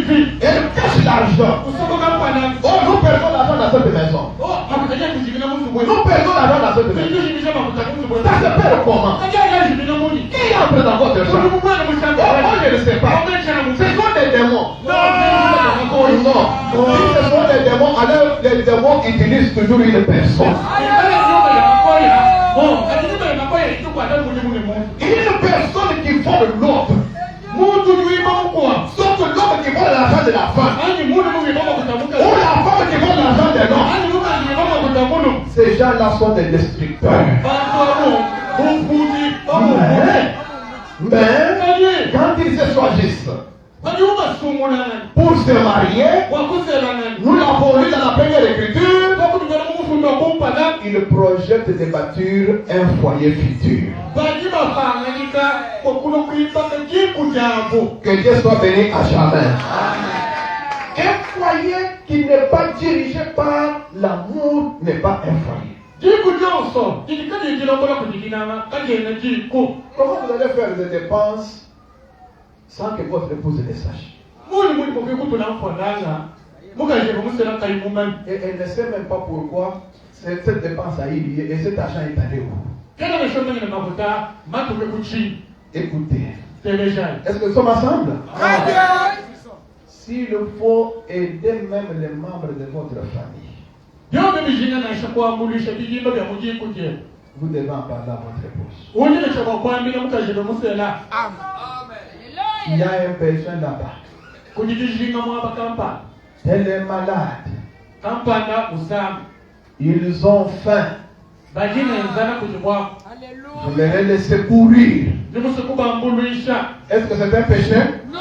Elle cache l'argent. Oh, nous perdons l'argent dans cette maison. Nous perdons l'argent dans cette maison. Ça se perd comment? Qui entre dans votre chambre? Oh, moi je ne sais pas. Ce sont des démons. Non. Si ce sont des démons, alors les démons utilisent toujours une personne. Une personne qui vole l'autre. Sauf l'homme qui vole l'argent de la femme. Ou la femme qui vole l'argent de l'homme. Ces gens-là sont des destructeurs. Mais quand ils se choisissent pour se marier, nous l'avons lu dans la première écriture, ils projettent des bâtures, un foyer futur. Que Dieu soit béni à jamais. Un foyer qui n'est pas dirigé par l'amour n'est pas un foyer. Comment vous allez faire des dépenses sans que votre épouse le sache? Et elle ne sait même pas pourquoi cette dépense a eu lieu et cet argent est allé où? Écoutez, est-ce que nous sommes ensemble? S'il faut aider même les membres de votre famille, vous devez en parler à votre épouse. Il y a un besoin là-bas. Elle est malade. Ils ont faim. Vous les laissez courir. Est-ce que c'est un péché? Non.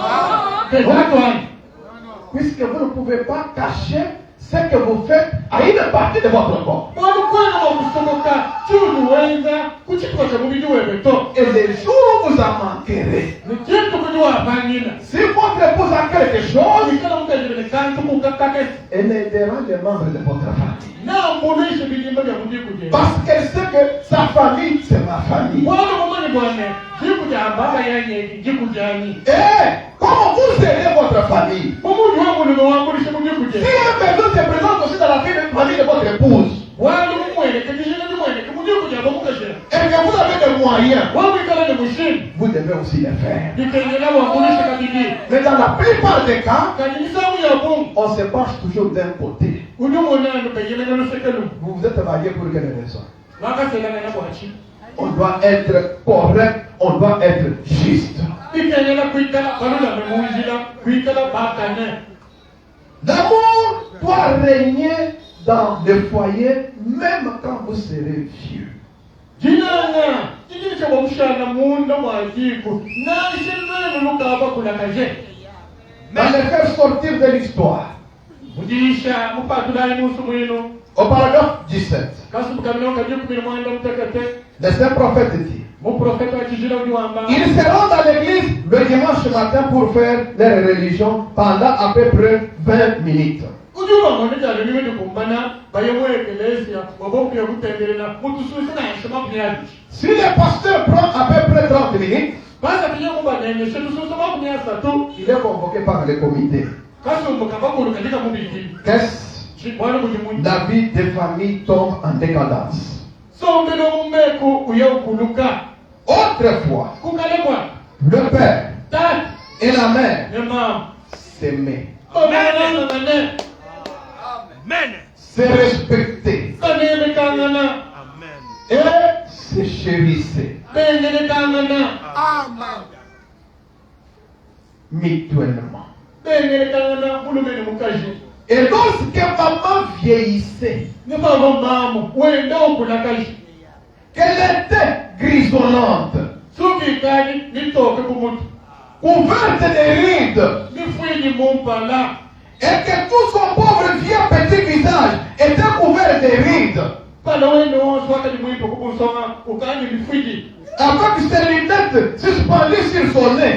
Puisque vous ne pouvez pas cacher ce que vous faites à une partie de votre corps. Et les jours où vous en manquerez, si votre épouse a quelque chose, elle aidera les membres de votre famille. Parce qu'elle sait que sa famille, c'est ma famille. Et comment vous aidez votre famille? Si un besoin se présente aussi dans la famille de votre épouse, et que vous avez des moyens, vous devez aussi les faire. Mais dans la plupart des cas, on se penche toujours d'un côté. Vous vous êtes marié pour quelle raison? On doit être correct, on doit être juste. L'amour doit régner dans le foyer même quand vous serez vieux. Dans les faire sortir de l'histoire. Au paragraphe 17, le saint prophète dit: ils seront dans l'église le dimanche matin pour faire leur religion pendant à peu près 20 minutes. Si le pasteur prend à peu près 30 minutes, il est convoqué par le comité. Qu'est-ce? La vie des familles tombe en décadence. Autrefois, le père et la mère s'aimaient, se respectaient et se chérissaient mutuellement. Et lorsque maman vieillissait, qu'elle était grisonnante, couverte de rides, et que tout son pauvre vieux petit visage était couvert de rides, avec ses lunettes suspendues sur son nez,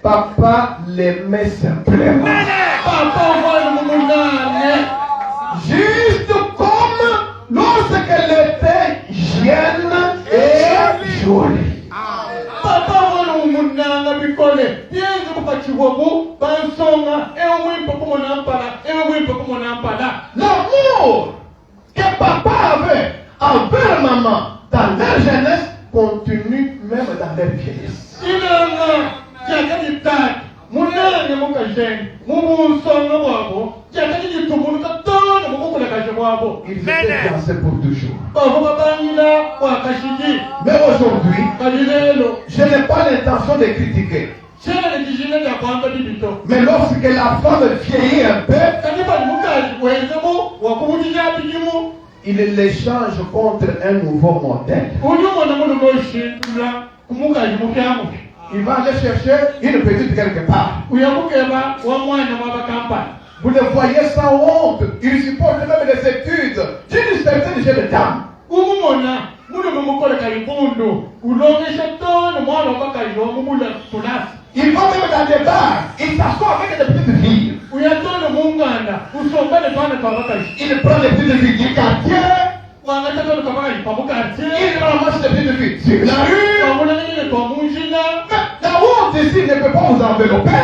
papa l'aimait simplement. Juste comme lorsqu'elle était jeune et jolie. bikole yenze kupachiwobu bansonga ewimpo kumonampala ewimpo kumonampala. L'amour que papa avait envers maman dans leur jeunesse continue même dans leur vieillesse. Inanga yakani tatu munene mukajeni mubusonga bwabo yakani jitumunu katona mukukulekaje bwabo. Ils étaient fiancés pour toujours. Bavo babanyila wakashiji. Mais aujourd'hui, Kalilelo je n'ai pas l'intention de critiquer. chele kijine ya kwamba dibito. Mais lorsque la femme vieillit un peu, Kaniba mukaji wenzemu wakubujija bijimu. il l'échange contre un nouveau modèle. Unyumo na mulu moshindula kumukaji mukyamu. Il va aller chercher une petite quelque part. Uyakukeba wa mwana wa bakampani. Vous le voyez sans honte. Il supporte même les études d'une certaine jeune dame. Umumona mulu mumukole kalibundu ulongesha tono mwana wabakaji wamubula tunasi. Il va même dans des bars. Il s'assoit avec des petites filles. Uyatono munganda usombele twana kabakaji. Il prend les petites filles du quartier. Wangata tono kabakaji pamukati. Il ramasse les petites filles sur la rue. Wabula ngine kwa munjina. Mais la honte ici ne peut pas vous envelopper.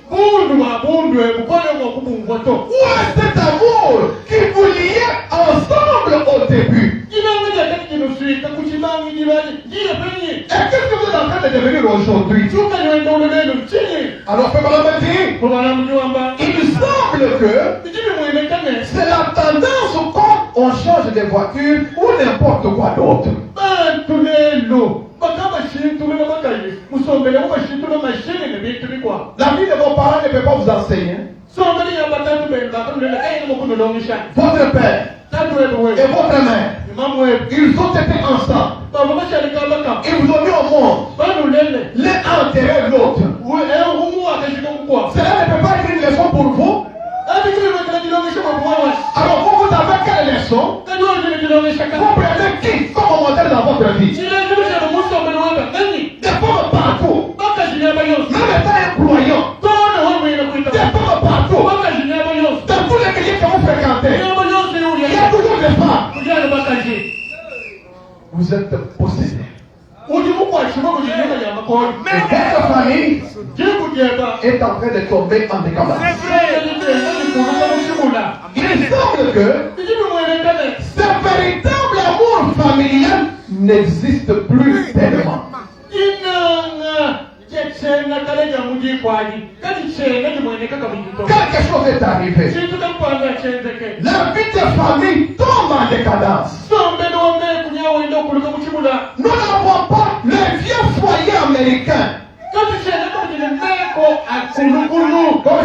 Bundu wa bundu mukole wa kubungoto. Où est cet amour qui vous liait ensemble au début? Inangaja kati nusuika kuchimangi jibani. Jia penye. Et qu'est-ce que vous êtes en train de devenir aujourd'hui? Chuka niwende ulelelo chini. Alors, Papa m'a dit, Kubana mjomba. il semble que Ijibi mwelekane. c'est la tendance quand on change de voiture ou n'importe quoi d'autre. Bantu lelo. Bakaba shintu lelo bakaji. Musombele muka shintu lelo mashini ne bintu bikwa. La vie de vos parents ne peut pas vous enseigner. Sombele ya batatu benga. Kamulele kaya mukuno longisha. Votre père Tatu wewe et votre mère, Imamu wewe. ils ont été ensemble. Baba mashali kabaka. Ils vous ont mis au monde. Banu lele. L'un a enterré l'autre. Umu akashika mkwa. Cela ne peut pas être une leçon pour vous. Abi kile mekana longisha mkwa. Alors vous avez quelle leçon? Kajua kile longisha Vous prenez qui comme modèle dans votre vie? Chile kile musombele wewe. Nani? Des femmes partout. Bakaji ne bayo. Même étant un croyant. Tona wewe inakuita. Des femmes partout. Bakaji ne bayo. Dans tous les milieux que vous fréquentez. Ne bayo Il y sio a toujours des femmes. Kujana bakaji. Vous êtes possédés. Uji mukwa shimo kujina ya makoni. Et votre famille Jibu jeba. est en train de tomber en décalage. Il semble que ce véritable amour familial n'existe plus tellement. Quelque chose est arrivé. La vie de famille tombe en décadence. Nous n'avons pas le vieux foyer américain. Comme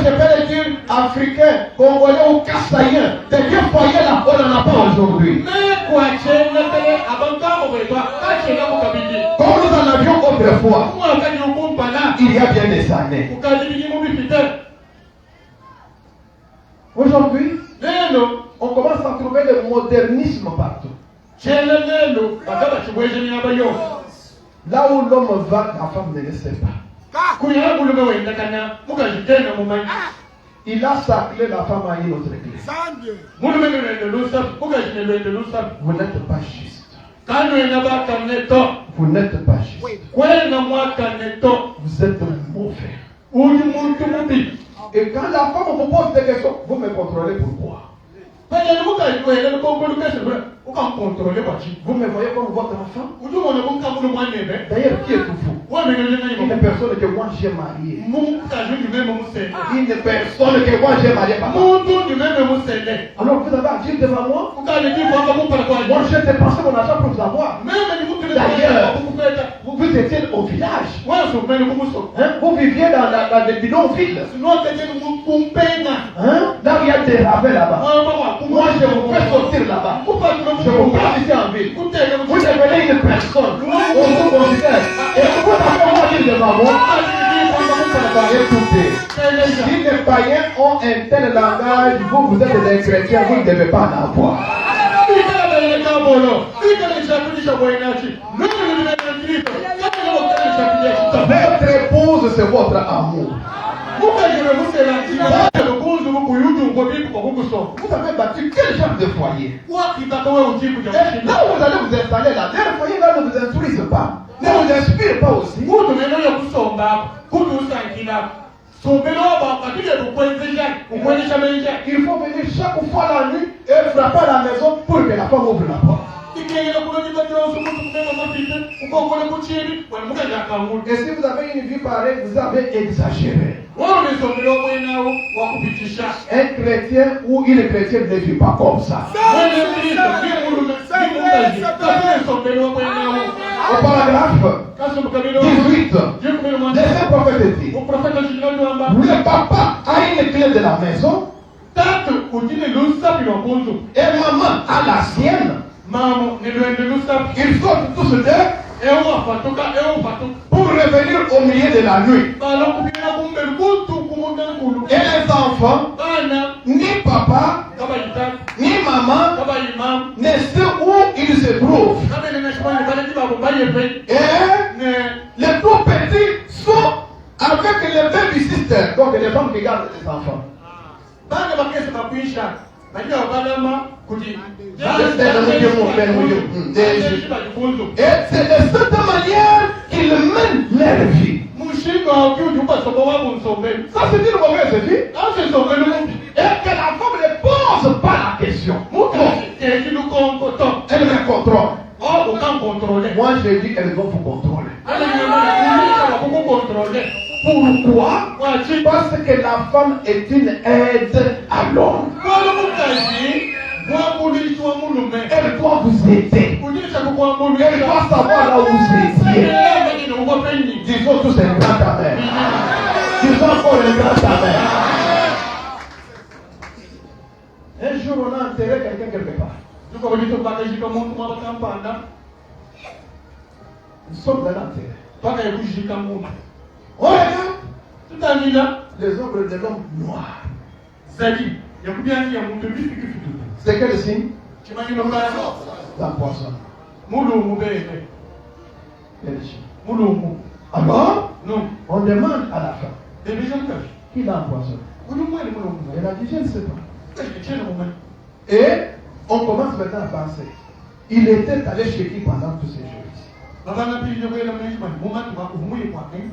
je peux le dire, africain, congolais ou kassaïen. Des vieux foyers là, on n'en a pas aujourd'hui. Comme nous en avions autrefois, il y a bien des années. Aujourd'hui, on commence à trouver le modernisme partout. Là où l'homme va, la femme ne le sait pas. Il a sacré la femme à une autre église. Vous n'êtes pas juste. Vous n'êtes pas juste. Vous êtes mauvais. Et quand la femme vous pose des questions, vous me contrôlez pourquoi? Vous me voyez comme votre enfant? D'ailleurs, qui êtes-vous? Une personne que moi j'ai mariée. Une personne que moi j'ai mariée. Alors vous avez agi devant moi? Moi je t'ai passé mon argent pour vous avoir. D'ailleurs, vous étiez au village. Hein? Vous viviez dans des bidonvilles. Hein? Là où il y a des rabais là-bas. Moi je vous fais sortir là-bas. Je vous place ici en ville. Vous devenez une personne. On vous considère. Et vous avez agi devant moi. Écoutez, si les païens ont un tel langage, vous êtes des chrétiens, vous ne devez pas en avoir. Votre épouse, c'est votre amour. Vous avez bâti quel genre de foyer? Et là où vous allez vous installer là, les foyers là ne vous instruisent pas, ne vous inspirent pas aussi. Il faut venir chaque fois la nuit et frapper à la maison pour que la femme ouvre la porte. Et si vous avez une vie pareille, vous avez exagéré. Un chrétien ou une chrétienne ne vit pas comme ça. Au paragraphe 18, les prophètes dit, le papa a une clé de la maison et maman a la sienne. Ils sortent tous deux pour revenir au milieu de la nuit. Et les enfants, ni papa, ni maman, ne savent où ils se trouvent. Et les tout petits sont avec les baby sisters, donc les femmes qui gardent les enfants. Et c'est de cette manière qu'ils mènent leur vie. Ça c'est une mauvaise vie. Et que la femme ne pose pas la question. Elle me contrôle. Moi je dis qu'elles vont vous contrôler. Pourquoi? Parce que la femme est une aide à l'homme. Elle doit vous aider. Elle doit savoir là où vous étiez. Disons tous un grand amen. Disons encore un grand amen. Un jour on a enterré quelqu'un quelque part. Nous sommes dans l'enterré. On regarde les ombres de l'homme noir. C'est quel signe? La poisson. Alors, on demande à la femme qui l'a empoisonné. Elle a dit, je ne sais pas. Et on commence maintenant à penser. Il était allé chez qui pendant tous ces jours?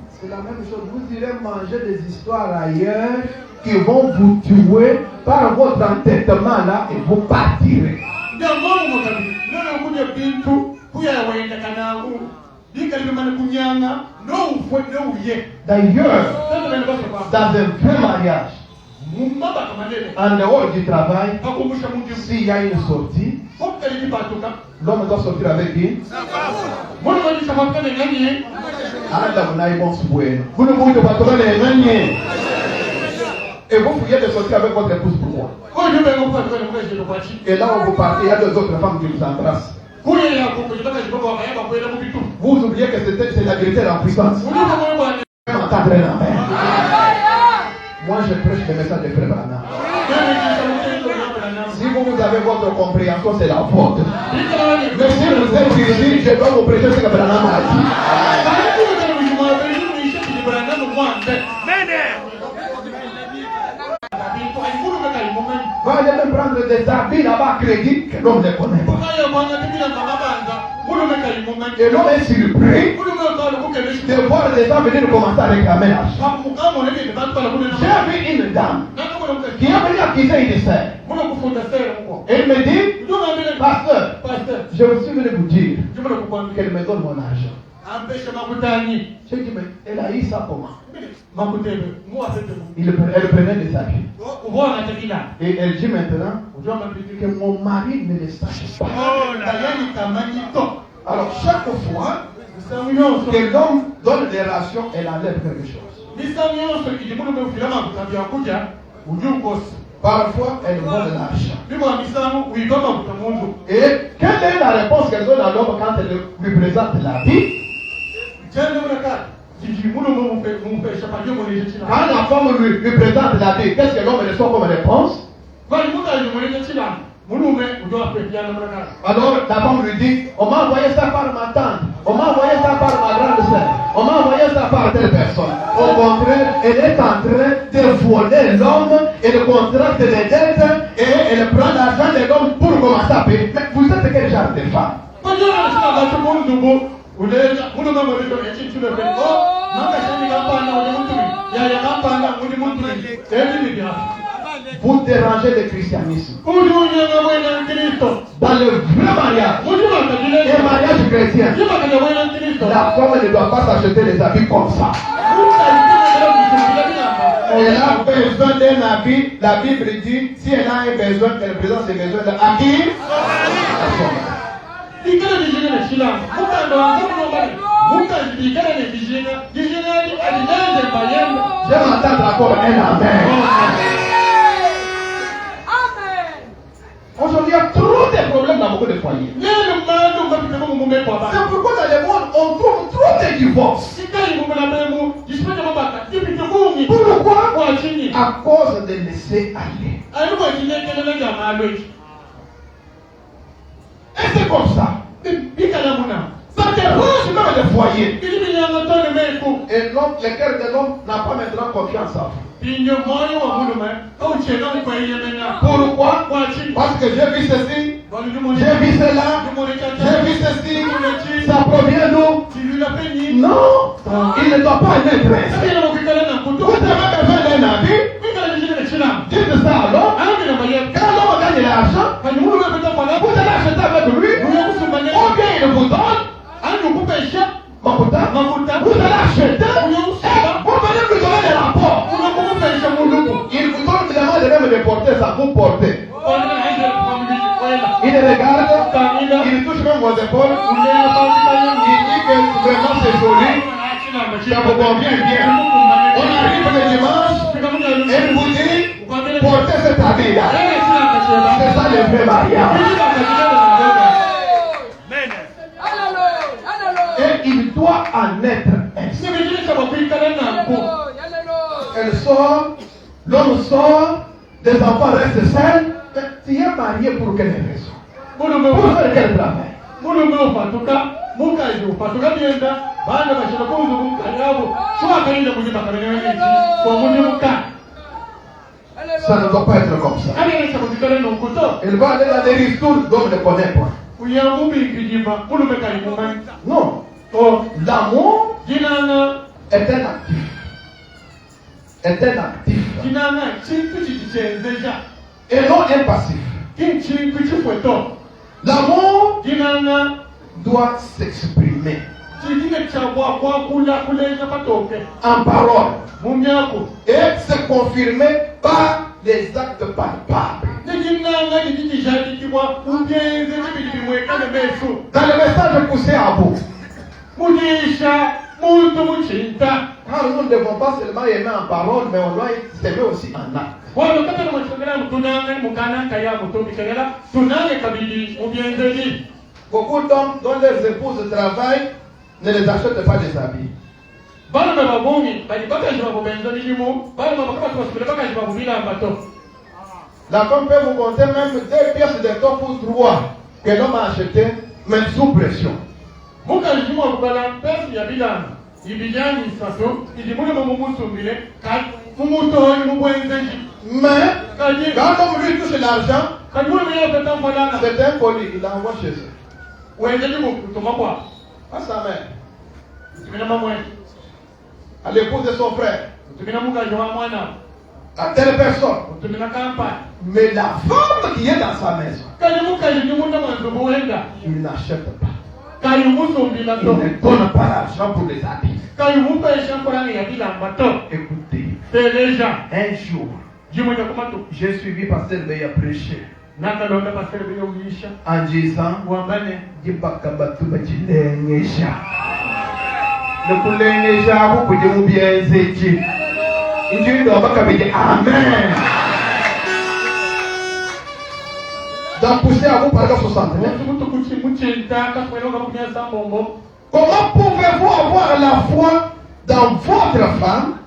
C'est la même chose. Vous irez manger des histoires ailleurs qui vont vous tuer par votre entêtement là et vous partirez. D'ailleurs, dans un vrai mariage, en dehors du travail, s'il y a une sortie, l'homme doit sortir avec qui? Et vous fouillez de sortir avec votre épouse pour moi. Et là où vous partez, il y a deux autres femmes qui vous embrassent. Vous oubliez que c'est la vérité en puissance. Moi je prêche le message de Frère Branham. Si vous avez votre compréhension, c'est la faute. Mais si vous êtes ici, je dois vous prêcher ce que Branham a dit. Va aller même prendre des habits là-bas à crédit que l'homme ne connaît pas. Et l'homme est surpris de voir les gens venir commencer à réclamer l'argent. J'ai vu une dame qui a venu acquitter une sœur. Et elle me dit, pasteur, je suis venu vous dire qu'elle me donne mon argent. J'ai dit, mais elle a eu ça comment? Elle prenait des habits. Et elle dit maintenant que mon mari ne le sache pas. Alors chaque fois que l'homme donne des rations, elle enlève quelque chose. Parfois, elle vole l'argent. Et quelle est la réponse qu'elle donne à l'homme quand elle lui présente la vie? Quand la femme lui présente la vie, qu'est-ce que l'homme reçoit comme réponse? Alors la femme lui dit, on m'a envoyé ça par ma tante, on m'a envoyé ça par ma grande sœur, On m'a envoyé ça par telle personne. Au contraire, elle est en train de voler l'homme, elle contracte les dettes et elle prend l'argent de l'homme pour commencer à payer. Mais vous êtes quel genre de femme? Vous dérangez le christianisme. Dans le vrai mariage, un mariage chrétien, la femme ne doit pas s'acheter des habits comme ça. Elle a besoin d'un habit. La Bible dit, si elle a un besoin, elle présente ses besoins à qui? Je m'attends encore un amen. Aujourd'hui, il y a trop de problèmes dans beaucoup de foyers. C'est pourquoi dans le monde, on trouve trop de divorces. Pourquoi? À cause de laisser aller. Et c'est comme ça. Ça dérange même le foyer. Et l'homme, le cœur de l'homme n'a pas maintenant confiance en vous. Pourquoi? Parce que j'ai vu ceci, j'ai vu cela, j'ai vu ceci, ça provient d'où? Non, il ne doit pas être maîtresse. Vous avez besoin d'un habit? Dites ça alors. Quand l'homme gagne l'argent, vous allez acheter avec lui, ou bien il vous donne. Makuta, vous allez acheter, vous allez lui donner des rapports. Il vous donne finalement de même de porter ça, vous portez. Il regarde, il touche même vos épaules, il dit que vraiment c'est joli, ça vous convient bien. On arrive le dimanche, et il vous dit, portez cet habit-là. C'est ça le vrai mariage. Et il doit en être ainsi. Elle sort, l'homme sort, les enfants restent seuls. Tu es marié pour quelle raison? Pour faire quel travail? Ça ne doit pas être comme ça. Elle va aller dans des ristournes, l'homme ne connaît pas. Non. L'amour est un actif. Est un actif. Et non un passif. L'amour doit s'exprimer en parole et se confirmer par les actes palpables. Dans le message poussé à vous, car nous ne devons pas seulement aimer en parole, mais on doit s'aimer aussi en acte. Beaucoup d'hommes dont leurs épouses travaillent ne les achètent pas des habits. La femme peut vous compter même 2 pièces de top ou 3 que l'homme a acheté, mais sous pression. Mais quand l'homme lui touche l'argent, c'est un colis, il l'envoie chez eux. À sa mère, à l'épouse de son frère, à telle personne. Mais la femme qui est dans sa maison, il n'achète pas. Il ne donne pas l'argent pour les habits. Écoutez, un jour, j'ai suivi Pasteur Beya prêcher en disant Amen. D'en pousser à vous par 69. Comment pouvez-vous avoir la foi dans votre femme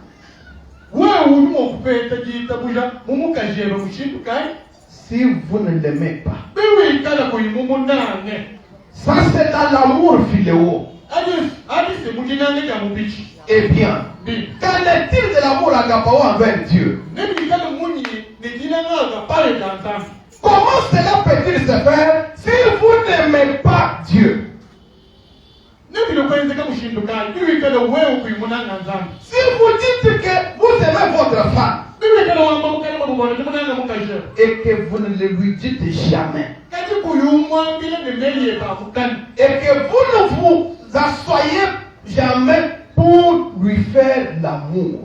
si vous ne l'aimez pas? Ça c'est dans l'amour philéo. Eh bien, qu'en est-il de l'amour agapao envers Dieu? Comment cela peut-il se faire si vous n'aimez pas Dieu? Si vous dites que vous aimez votre femme et que vous ne le lui dites jamais, et que vous ne vous asseyez jamais pour lui faire l'amour,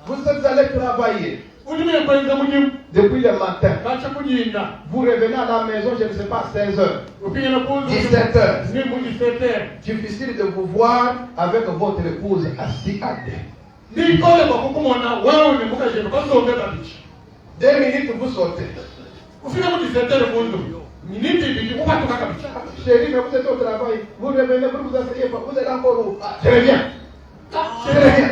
vous êtes allé travailler depuis le matin, vous revenez à la maison, je ne sais pas, 16h, 17h. Difficile de vous voir avec votre épouse assis à deux. 2 minutes, vous sortez. Chérie, mais vous êtes au travail, vous revenez, vous vous asseyez, vous êtes encore où? Je reviens. Je reviens.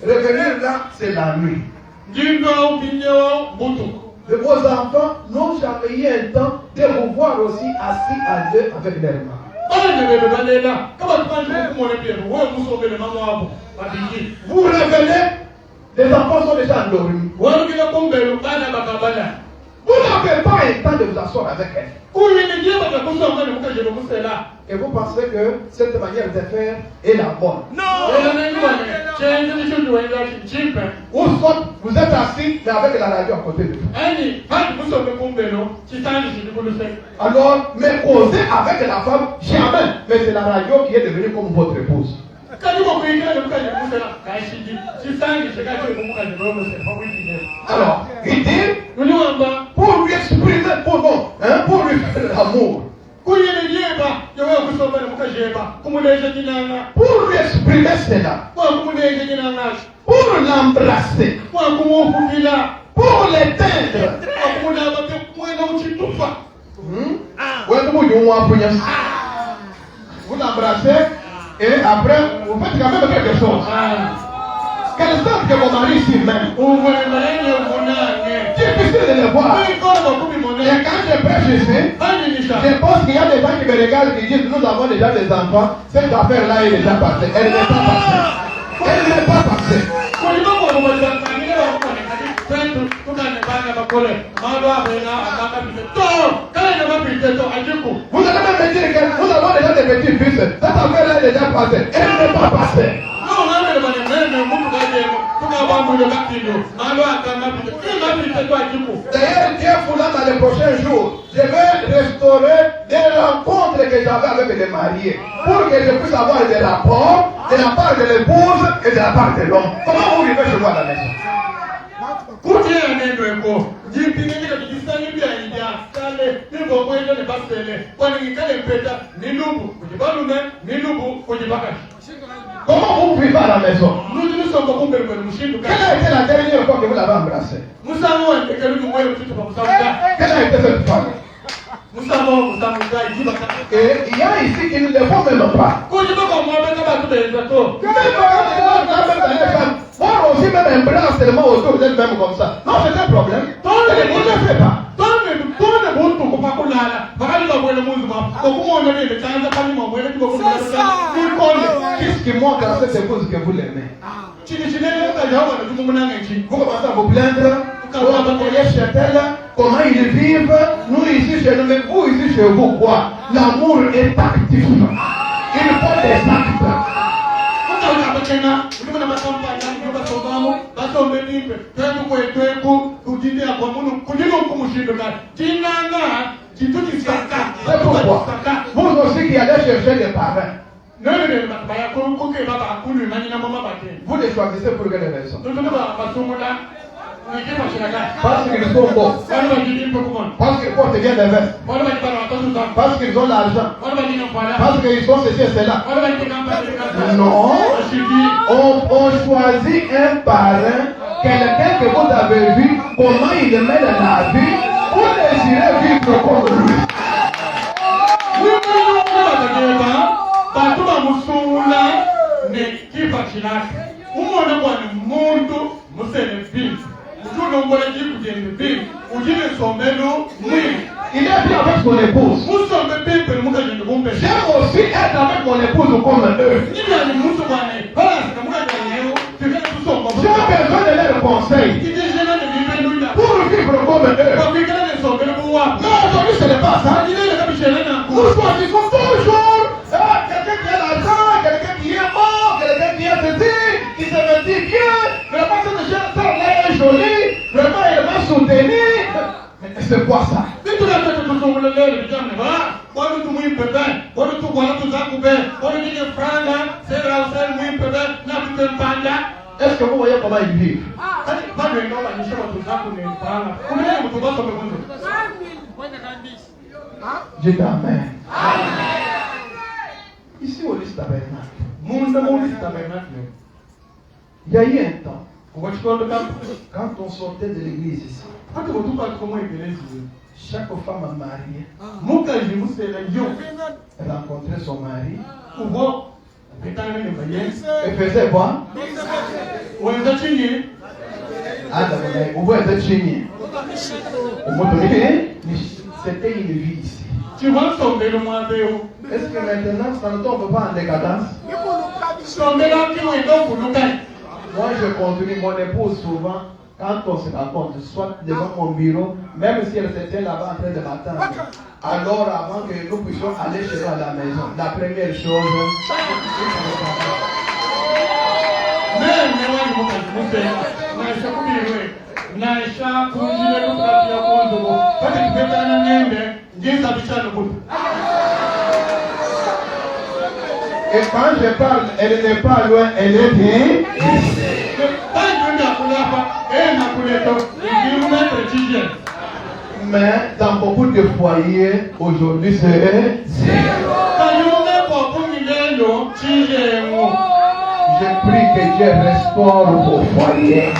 Revenir là, c'est la nuit. De vos enfants n'ont jamais eu un temps de vous voir aussi assis à deux avec leurs mains. Vous revenez, les enfants sont déjà endormis. Vous n'avez pas un temps de vous asseoir avec elles. Et vous pensez que cette manière de faire est la bonne. Non! Ou soit vous êtes assis mais avec la radio à côté de vous. Alors, mais causer avec la femme, jamais. Mais c'est la radio qui est devenue comme votre épouse. Alors, il dit, pour lui exprimer, pour lui faire l'amour, pour lui exprimer cela, pour l'embrasser, pour l'éteindre. Vous l'embrassez et après vous faites quand même quelque chose. Quelle sorte que vos maris s'y mettent. Difficile de le voir. Et quand je prêche ici, je pense qu'il y a des gens qui me regardent et qui disent nous avons déjà des enfants, cette affaire-là est déjà passée. Elle n'est pas passée. Elle n'est pas passée. Vous allez même me dire que nous avons déjà des petits-fils. Cette affaire-là est déjà passée. Elle n'est pas passée. D'ailleurs, Dieu voulant dans les prochains jours, je vais restaurer des rencontres que j'avais avec les mariés pour que je puisse avoir des rapports de la part de l'épouse et de la part de l'homme. Comment vous vivez chez moi à la maison? Comment vous vivez à la maison? Quelle a été la dernière fois que vous l'avez embrassé? Quelle a été cette femme? Et il y a ici qui ne le font même pas. Moi aussi même embrasse tellement autour d'elle-même comme ça. Non, c'est un problème. On ne le fait pas. Qu'est-ce qui manque à cette épouse que vous l'aimez? Vous commencez à vous plaindre. Comment ils vivent? Nous ici chez nous, mais vous ici chez vous quoi? L'amour est actif. Il faut des actes. C'est pourquoi vous aussi qui allez chercher des parrains, vous les choisissez pour quelle raison? Parce qu'ils sont beaux, parce qu'ils portent bien des vestes, parce qu'ils ont l'argent, parce qu'ils sont ceci et cela. Non, on choisit un parrain, quelqu'un que vous avez vu, comment il mène la vie, vous désirez vivre comme lui. Il est bien avec son épouse. J'aime aussi être avec mon épouse comme eux. J'ai besoin de leurs conseils pour vivre comme eux. Non, aujourd'hui ce n'est pas ça. Nous choisissons toujours quelqu'un qui a l'argent, quelqu'un qui est mort, quelqu'un qui est petit, qui se dit bien. Vraiment, cette jeune femme-là est jolie. Vraiment, elle va soutenir. Mais c'est quoi ça? Est-ce que vous voyez comment ils vivent? Dites Amen. Ici au Lys Tabernacle, il y a eu un temps, quand on sortait de l'église ici, chaque femme mariée rencontrait son mari et faisait quoi? C'était une vie ici. Est-ce que maintenant ça ne tombe pas en décadence? Moi je continue, mon épouse souvent, quand on se rencontre, soit devant mon bureau, même si elle se tient là-bas en train de m'attendre, alors avant que nous puissions aller chez nous à la maison, la première chose, et quand je parle, elle n'est pas loin, elle est bien. Mais dans beaucoup de foyers, aujourd'hui, c'est zéro. Je prie que Dieu restaure vos foyers.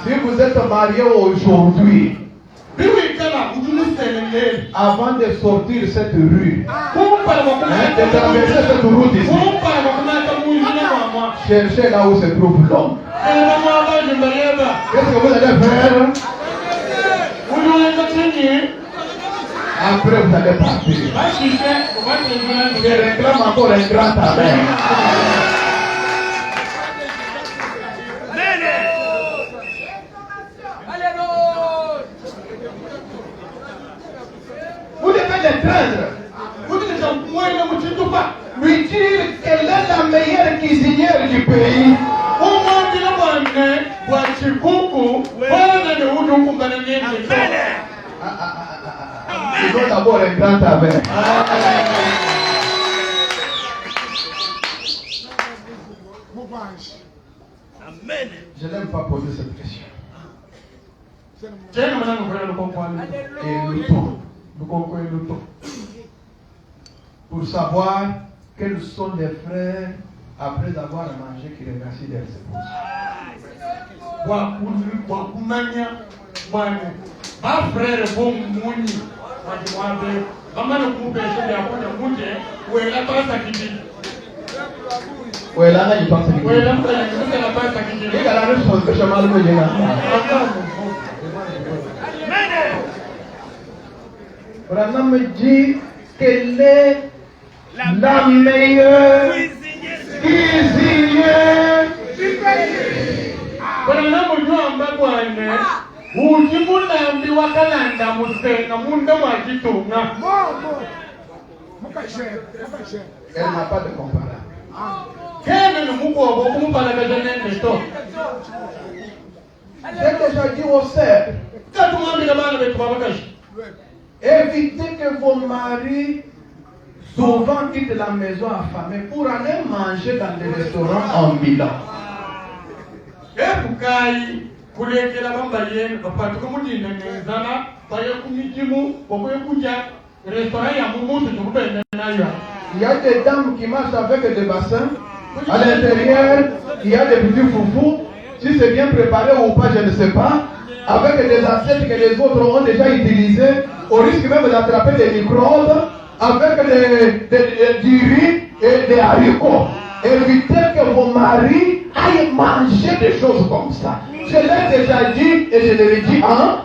Si vous êtes marié aujourd'hui, avant de sortir cette rue, de traverser cette route ici, cherchez là où se trouve l'homme. Qu'est-ce que vous allez faire? Après vous allez partir. Je réclame encore un grand amen. Vous devez l'étreindre. Lui dire qu'elle est la meilleure cuisinière du pays. Il faut d'abord un grand amen. Je n'aime pas poser cette question. Et le temps. Pour savoir quels sont les frères après avoir mangé qui remercient leurs épouses. Branham me dit qu'elle est la meilleure cuisinière du pays. Elle n'a pas de comparable. J'ai déjà dit aux sœurs, évitez que vos maris souvent quittent la maison affamée pour aller manger dans des restaurants en Milan. Il y a des dames qui marchent avec des bassins. À l'intérieur, il y a des petits foufous. Si c'est bien préparé ou pas, je ne sais pas. Avec des assiettes que les autres ont déjà utilisées, au risque même d'attraper des microbes, avec du riz et des haricots. Évitez que vos maris aillent manger des choses comme ça. Je l'ai déjà dit et je le dis encore.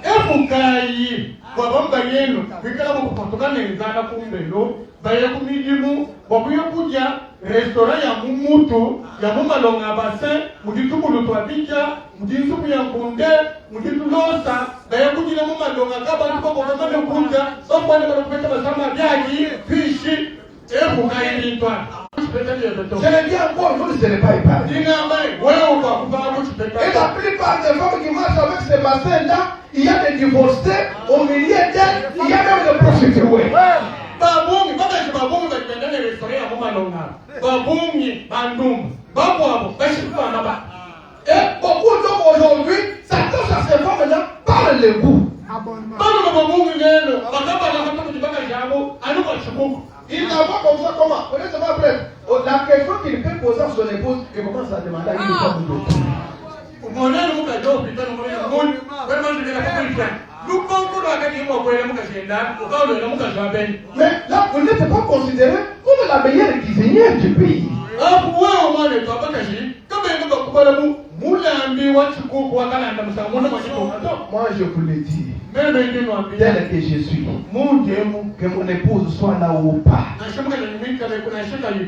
Efukai wabamba yenu bikala mukutokana nenzana kumbelo baye kumidimu bakuye kudya restaurant ya mumutu ya mumalonga basin muditubulu twabija mudisupu ya kunde muditulosa baye kudila mumalonga kabantu bakomane kudya sokwane bakupeta basama byagi fishi efukai lintwa. Je l'ai dit encore, vous ne serez pas épargnés. Et la plupart des femmes qui marchent avec ces bassins-là, il y a des divorcés, au milieu d'elles, il y a même des prostituées. Et beaucoup d'hommes aujourd'hui s'attachent à ces femmes-là par le goût. Il n'a pas comme ça comment. Vous n'êtes pas prêt. La question qu'il peut poser à son épouse, il commence à demander à une femme d'autre. Mais là, vous n'êtes pas considéré comme la meilleure cuisinière du pays. Moi, je vous le dis. Tel que je suis, que mon épouse soit là ou pas.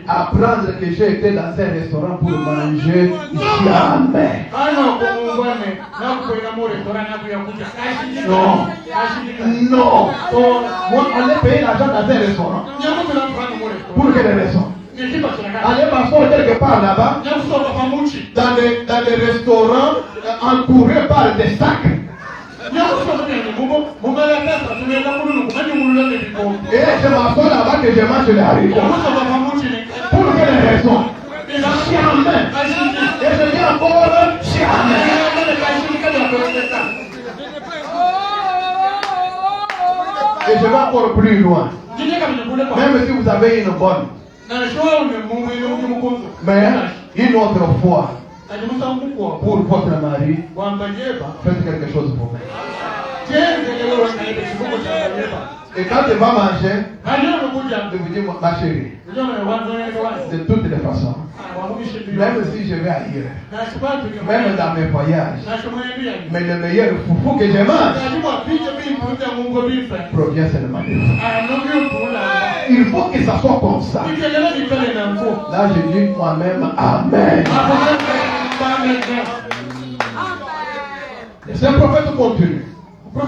Apprendre que j'ai été dans un restaurant pour manger, jamais. Non. Non. Moi, allez payer l'argent dans un restaurant. Pour quelle raison? Allez m'asseoir quelque part là-bas, dans des restaurants entourés par des sacs. Et je m'assois là-bas que je mange les haricots. Pour quelle raison? Jamais. Et je dis encore jamais. Et je vais encore plus loin. Même si vous avez une bonne. Mais une autre fois, pour votre mari, faites quelque chose pour moi. Et quand tu vas manger, je vous dis, ma chérie, de toutes les façons, même si je vais ailleurs, même dans mes voyages, mais le meilleur foufou que je mange provient seulement de vous. Il faut que ça soit comme ça. Là, je dis moi-même, Amen. C'est un prophète continu. Tout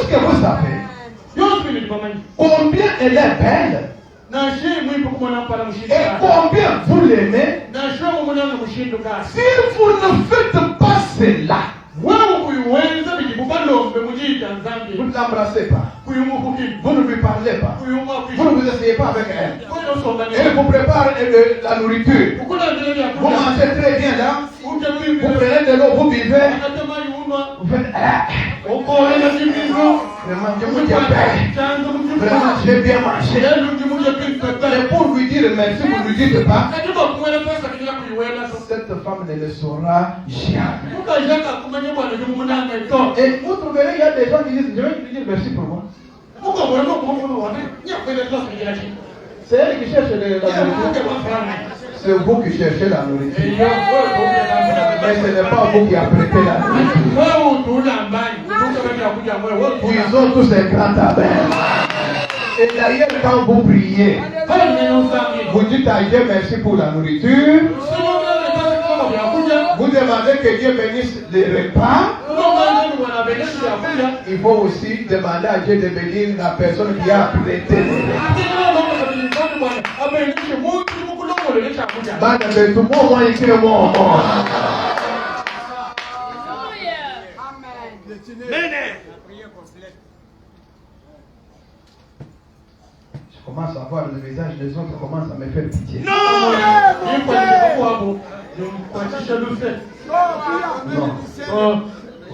ce que vous savez, combien elle est belle, et combien vous l'aimez, si vous ne faites pas cela, vous ne l'embrassez pas, vous ne lui parlez pas, vous ne vous essayez pas avec elle, elle vous prépare la nourriture, vous mangez très bien là, vous prenez de l'eau, vous buvez, vous faites vraiment j'ai bien mangé. Et pour lui dire merci, vous ne lui dites pas, cette femme ne le saura jamais. Et vous trouverez, il y a des gens qui disent, je vais lui dire merci pour moi. C'est elle qui cherche la nourriture. C'est vous qui cherchez la nourriture. Mais ce n'est pas vous qui apprêtez la nourriture. Ils ont tous un grand amen. Et d'ailleurs, quand vous priez, vous dites à Dieu merci pour la nourriture. Vous demandez que Dieu bénisse les repas. Il faut aussi demander à Dieu de bénir la personne qui a prêté les repas. Je commence à voir le visage des autres, commence à me faire pitié. Non,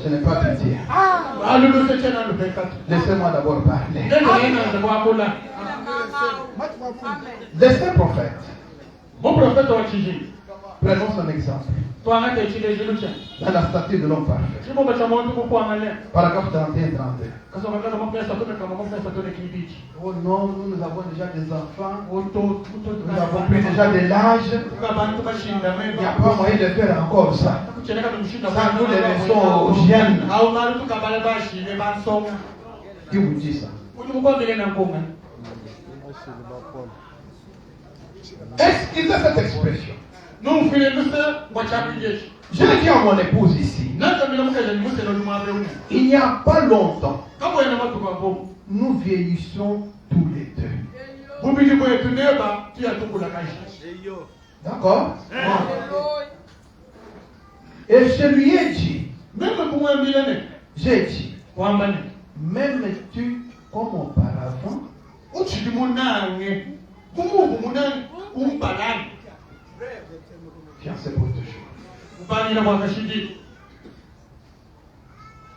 je n'ai pas pitié. Laissez-moi d'abord parler. Laissez prophète. Mon prophète Prenons son exemple. Dans la statue de l'homme parfait. Paragraphe 31-32. Oh non, nous avons déjà des enfants. Nous avons pris déjà de l'âge. Il n'y a pas moyen de faire encore ça. Ça, nous les laissons aux jeunes. Qui vous dit ça? Est-ce qu'il a cette expression? Je l'ai dit à mon épouse ici. Il n'y a pas longtemps, nous vieillissons tous les deux. D'accord? Et je lui ai dit, j'ai dit, m'aimes-tu comme auparavant? Fiancé pour toujours.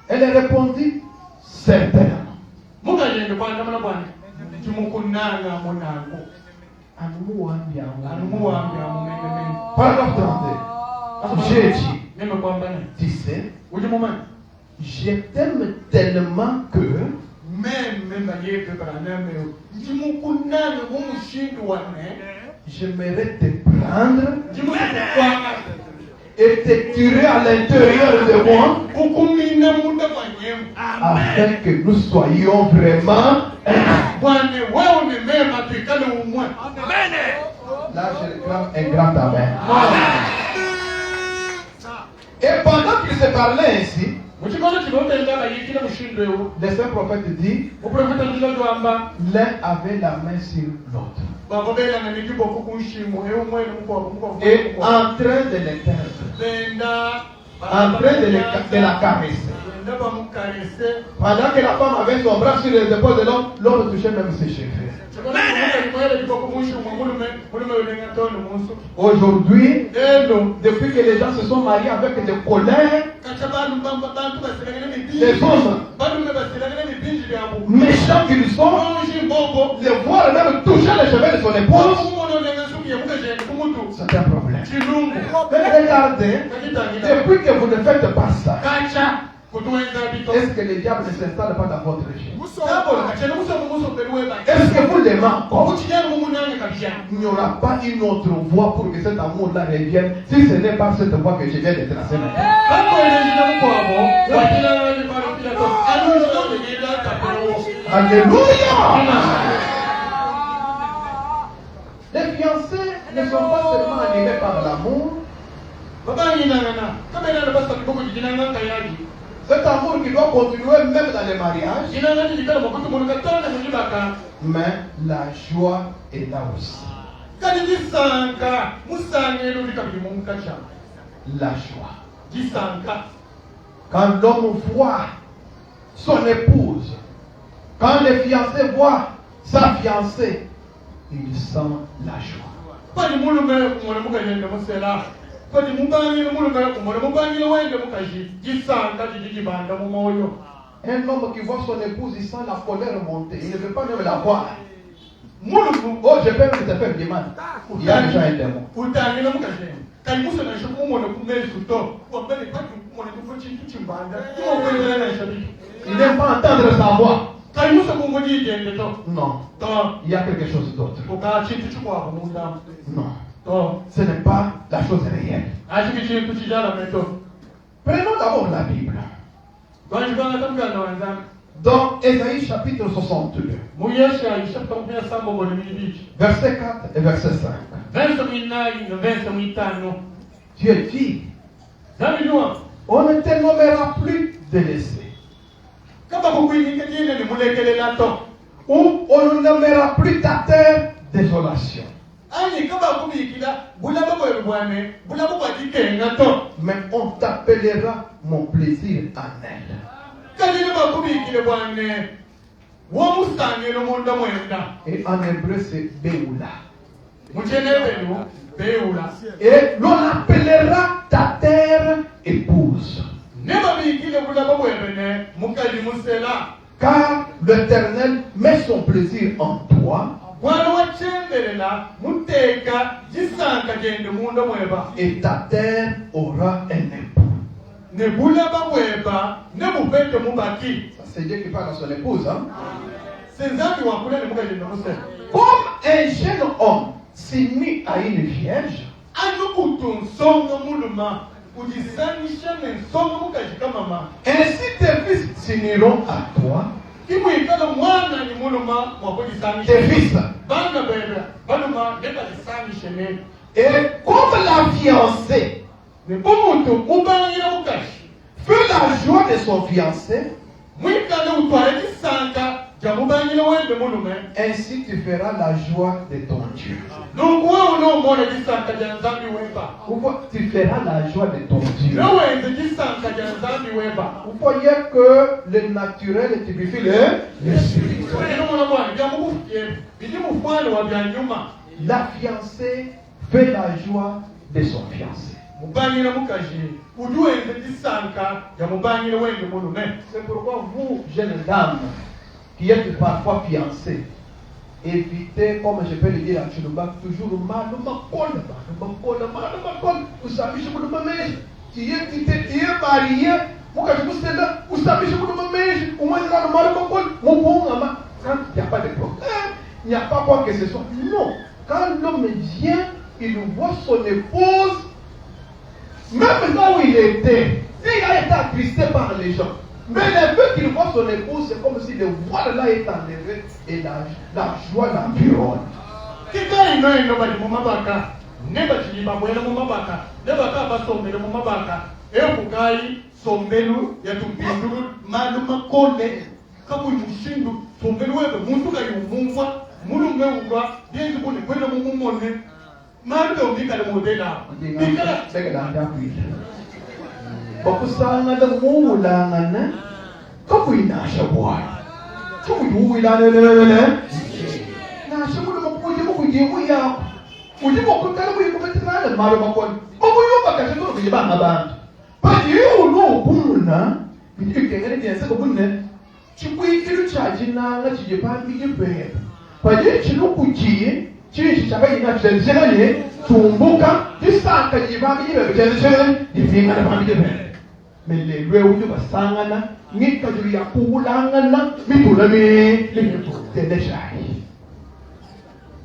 Elle a répondu, certainement. Paragraphe 32. J'ai dit, tu sais, je t'aime tellement que j'aimerais te prendre et te tirer à l'intérieur de moi afin que nous soyons vraiment là je réclame un grand amen. Et pendant qu'il se parlait ainsi, le saint prophète dit, l'un avait la main sur l'autre et en train de l'éteindre, en train de la caresser. Pendant que la femme avait son bras sur les épaules de l'homme, l'homme touchait même ses cheveux. Aujourd'hui, depuis que les gens se sont mariés avec des colères, les hommes méchants qu'ils sont, les voir même toucher les cheveux de son épouse, c'est un problème. Mais regardez, depuis que vous ne faites pas ça, est-ce que le diable ne s'installe pas dans votre vie? Est-ce que vous l'aimez encore? Il n'y aura pas une autre voie pour que cet amour-là revienne, si ce n'est pas cette voie que je viens de tracer maintenant. Alléluia! Les fiancés ne sont pas seulement animés par l'amour. Cet amour qui doit continuer même dans les mariages. Mais la joie est là aussi. La joie. Quand l'homme voit son épouse, quand le fiancé voit sa fiancée, il sent la joie. Un homme qui voit son épouse, il sent la colère monter. Il ne veut pas même la voir. Oh, je peux même te faire du mal. Il y a déjà un démon. Il n'aime pas entendre sa voix. Non. Il y a quelque chose d'autre. Non. Ce n'est pas la chose réelle. Prenons d'abord la Bible. Dans Ésaïe chapitre 62, verset 4 et verset 5. Dieu dit, on ne te nommera plus délaissé. Ou on ne nommera plus ta terre désolation. Mais on t'appellera mon plaisir en elle. Et en hébreu c'est Béoula. Et l'on appellera ta terre épouse. Car l'Éternel met son plaisir en toi Et ta terre aura un époux. Ça, c'est Dieu qui parle à son épouse. Hein? Comme un jeune homme s'unit à une vierge, ainsi tes fils s'uniront à toi. Tes fils. Et comme la fiancée fait la joie de son fiancé, ainsi tu feras la joie de ton Dieu. Pourquoi tu feras la joie de ton Dieu? Vous voyez que le naturel typifie le spirituel. La fiancée fait la joie de son fiancé. C'est pourquoi vous, jeunes dames, qui êtes parfois fiancées, évitez, comme je peux le dire à Chilumba, toujours mal, vous savez, je vous demande, tu es marié, quand il n'y a pas de problème, il n'y a pas quoi que ce soit. Non, quand l'homme vient, il voit son épouse, même là où il était, il a été attristé par les gens. Mais le fait qu'il voit son épouse, c'est comme si le voile là est enlevé et la joie l'environne. Bakusanga da muulangana kakuinasha bwana tukuyiwilana nasha mulo mukuje mukujibu yako ujibu kutala kuyikubetirana malo makoni obuyumba kashe no kuyibanga abantu but you know kumuna bidikengene byense kubunne chikwikiru chajinanga chijepambije bebe paje chinukujiye chishi chakayina chenzengane tumbuka disaka jibambije bebe chenzengane difingana bambije bebe. Mais les lois où tu vas s'engagner, ni quand tu y as pour l'engagement, mais tout le monde, c'est déjà.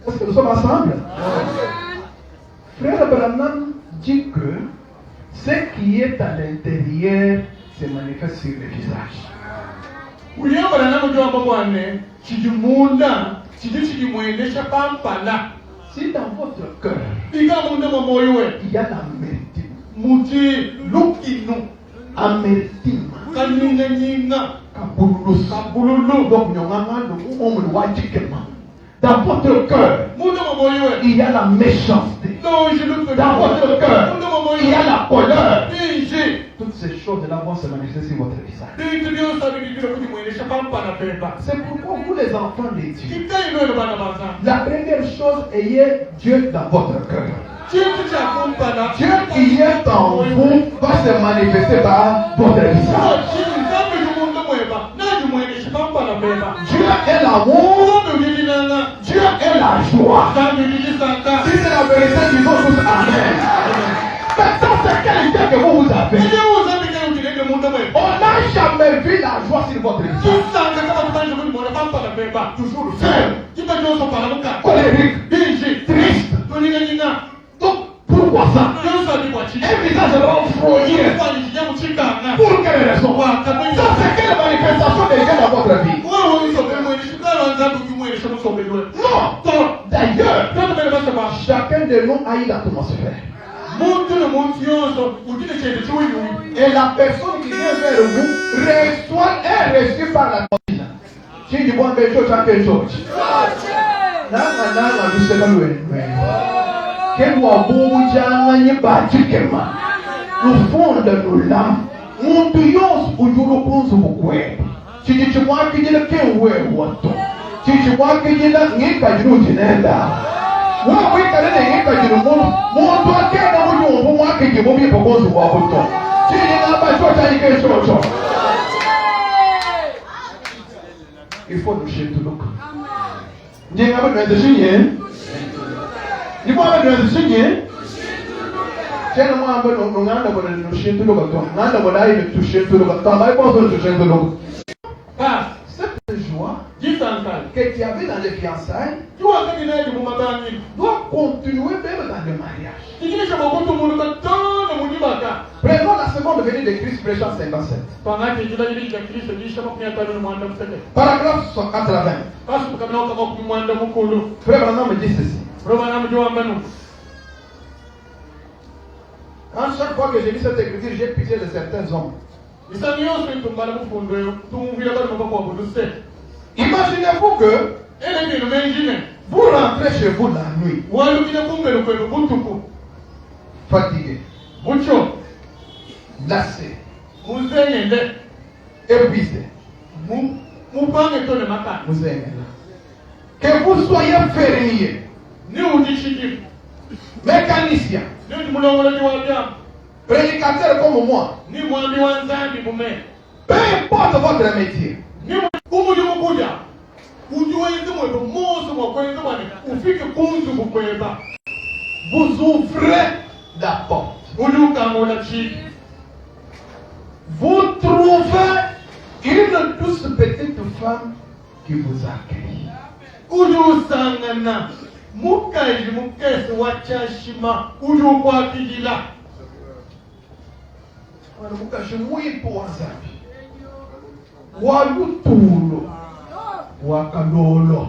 Est-ce que nous sommes ensemble? Frère Branham dit que ce qui est à l'intérieur se manifeste sur le visage. William Branham dit à Babouane, si du monde, si tu n'es pas si dans votre cœur, il y a l'amertume, Mouti, l'oukino. Amertume, dans votre cœur, il y a la méchanceté. Dans votre cœur, il y a la colère. Toutes ces choses-là vont se manifester sur votre visage. C'est pourquoi vous, les enfants de Dieu, la première chose, ayez Dieu dans votre cœur. Dieu qui est en vous va se manifester par votre visage. Dieu est l'amour. Dieu est la joie. Si c'est la vérité, disons tous Amen. Maintenant, c'est qualité que vous avez. On n'a jamais vu la joie sur votre visage. Toujours seul, colérique, triste. Donc, pourquoi ça? Un visage renfrogné. Pour quelle raison? Ça, c'est quelle manifestation des gens dans votre vie? Non! D'ailleurs, chacun de nous a eu l'atmosphère. Et la personne qui vient vers vous est reçue par l'atmosphère. Si tu vois un peu de choses, chaque chose. Que moi bougeant ni batikema no fundo do lam mundo yos ujuro kunzu bukwe chichi mwaki jina kewe wato chichi mwaki jina ngika jiru jinenda wa wika nene ngika jiru mundo akenda mujumbu mwaki jibobi pokozu wa buto chichi ngaba chota ike chocho. Il faut nous chez tout. Dis-moi avec le signé. Dis-moi avec le signé. Tiens-moi un peu, on a un chien tout le temps. On a un toucher tout le temps. On a un toucher tout le temps. Cette joie que tu avais dans les fiançailles doit continuer même dans le mariage. Prenons la seconde venue de Christ, Préchant 57. Paragraphe 180. Frère Branham me dit ceci. Quand chaque fois que j'ai lu cette écriture, j'ai pitié de certains hommes. Imaginez-vous que vous rentrez chez vous la nuit, fatigué, lassé, épuisé. Que vous soyez fermier, mécanicien, prédicateur comme moi, peu importe votre métier, vous ouvrez la porte. Vous trouvez une douce petite femme qui vous accueille. Walutulo wakalolo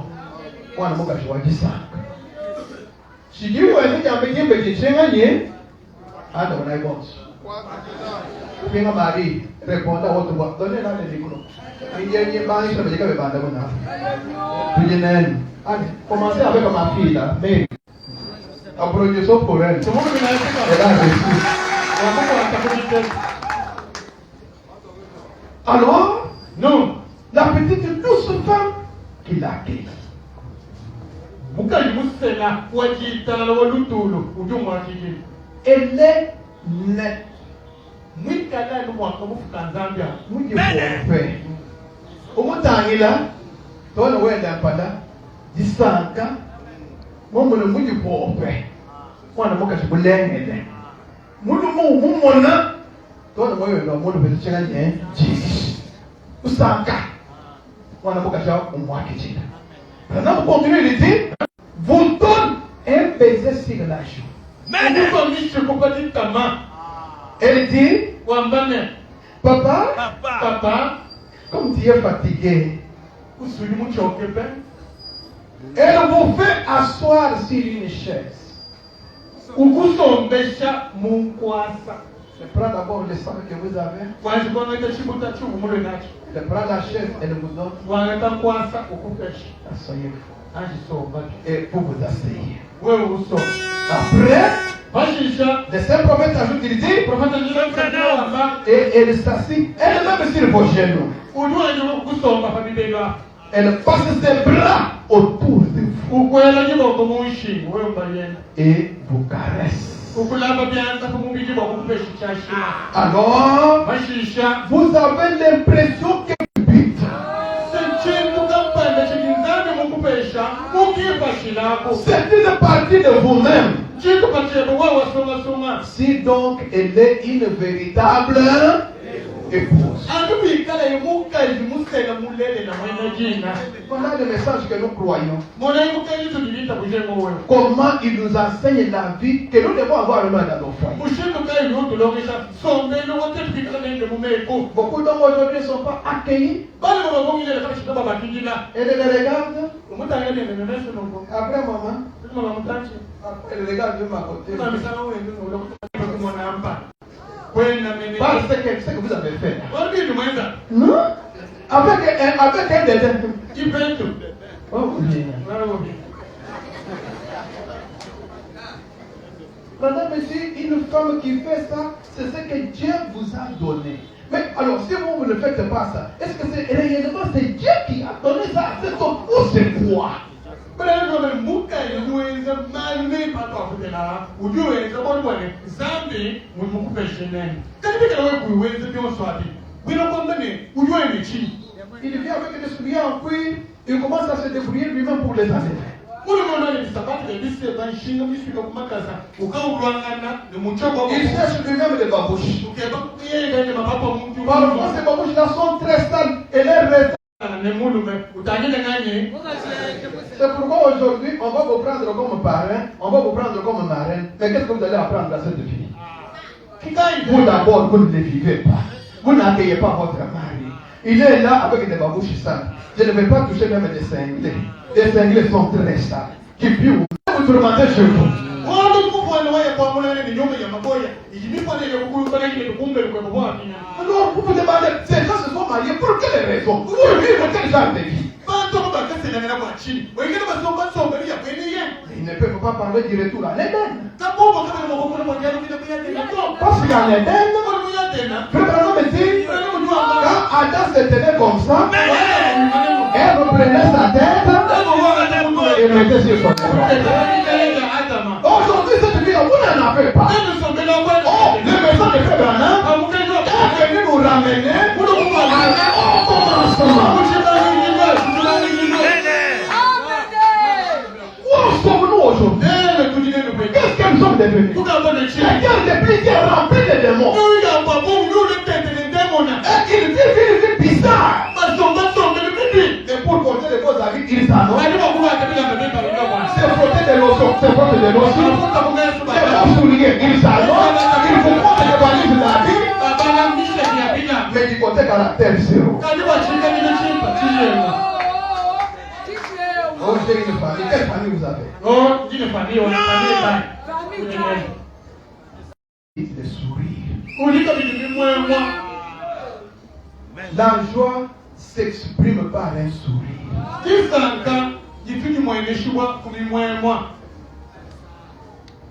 wana mukashi wajisanga shigiwa ende jambe jimbe jichenganye hata wanaibonso pinga mari reponda wotu bwa done na le dikuno ndiye bani sa bejeka bebanda bona tujenen allez commencez avec ma fille là mais approche so pour elle tout le monde est là alors non, la petite douce femme qui l'accueille. Elle est nette. Au moins, toi, le word d'Ampada, Distanka, mon mon du pauvre. Moi, le mot que je voulais, mon mot, toi, le mot de Chérien, Usanka. On a beaucoup de gens au moins qui disent. Maintenant, vous continuez de dire, vous donne un baiser sur la joue. Mais nous, comme je ne peux pas dire ta main. Elle dit, papa, comme tu es fatigué, elle vous fait asseoir sur une chaise. Je prends d'abord le sang que vous avez. Je prends la chaise et elle vous donne. Asseyez-vous. Et vous vous asseyez. Après, le saint prophète ajoute, il dit, et elle s'assied elle-même sur vos genoux. Elle passe ses bras autour de vous. Et vous caresse. Alors, vous avez l'impression qu'elle bute. C'est une partie de vous-même. Si donc elle est une véritable épouse. Voilà le message que nous croyons. Comment il nous enseigne la vie que nous devons avoir dans nos foyers. Beaucoup d'hommes aujourd'hui ne sont pas accueillis. Et les regardent. Après maman, elle regarde de ma côté. Parce que ce que vous avez fait. Non? Avec un des oh, Madame me dit, une femme qui fait ça, c'est ce que Dieu vous a donné. Mais alors, si vous ne faites pas ça, est-ce que c'est réellement c'est Dieu qui a donné ça à cet homme ou c'est quoi? Il vient avec des souliers en cuir. il commence à se débrouiller lui-même pour les enlever. Il cherche lui-même des babouches. Parfois, ces babouches-là sont très sales et les restent. C'est pourquoi aujourd'hui, on va vous prendre comme parrain, on va vous prendre comme marraine. Mais qu'est-ce que vous allez apprendre à cette fille? Vous d'abord, vous ne les vivez pas. Vous n'accueillez pas votre mari. Il est là avec des babouches sales. Je ne vais pas toucher même des cinglés. Les cinglés sont très sales. Qui puent. Vous tourmentez chez vous. Alors vous vous demandez, ces gens se sont mariés pour quelles raisons? Vous vivez quel genre de vie? Ils ne peuvent pas parler du retour à l'Éden. Parce qu'en Éden, Frère me dit, quand Adam se tenait comme ça, elle reprenait sa tête et mettait sur son épaule. Aujourd'hui, cette vie-là, vous n'en avez pas. Oh, le maison de Frère Branham est venu nous ramener au commencement. Où sommes-nous aujourd'hui? Qu'est-ce que nous sommes devenus? La guerre de pluie est remplie de démons. Et ils vivent une vie bizarre. Et pour porter les causes à vie, ils s'annoncent. C'est frotter des lotions, c'est frotter des lotions. C'est pour souligner, ils s'annoncent. Il faut prendre les valises de la vie. Mais du côté caractère, zéro. Oh, j'ai une famille. Quelle famille vous avez? Oh, j'ai une famille, on a une famille. De sourire. La joie s'exprime par un sourire.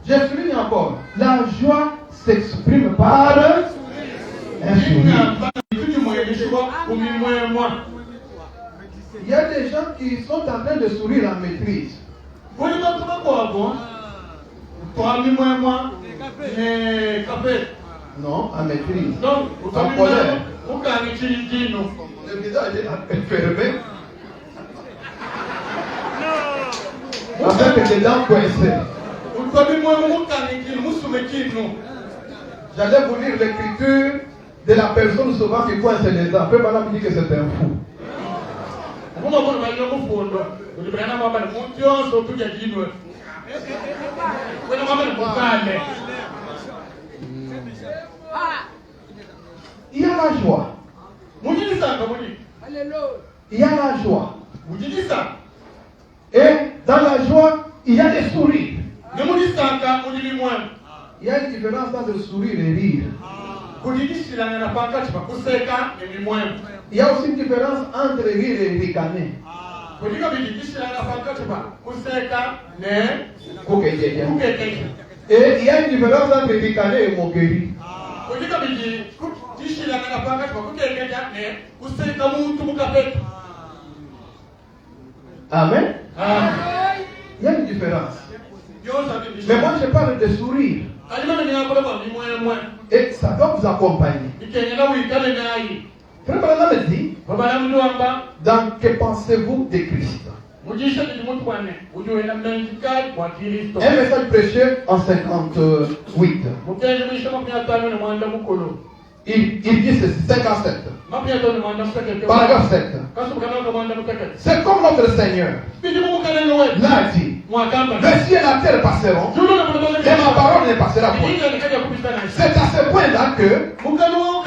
Je souligne encore. La joie s'exprime par un sourire. Il y a des gens qui sont en train de sourire en maîtrise. Non, en maîtrise. En colère. Le visage est fermé. Avec des dents coincées. J'allais vous lire l'écriture de la personne souvent qui coince les dents. Peu maintenant me dit que c'est un fou. Il y a la joie. Il y a la joie. Et dans la joie, il y a des sourires. Il y a une différence entre sourire et rire. Il y a aussi une différence entre rire et ricaner. Et il y a une différence entre ricaner et moquerie. Amen. Il y a une différence. Mais moi je parle de sourire. Et ça doit vous accompagner. Frère Branham dit, dans que pensez-vous de Christ? Un message prêché en 58. Il dit ceci, 57. Paragraphe 7. C'est comme notre Seigneur l'a dit. Le ciel et la terre passeront, et ma parole ne passera pas. C'est à ce point-là que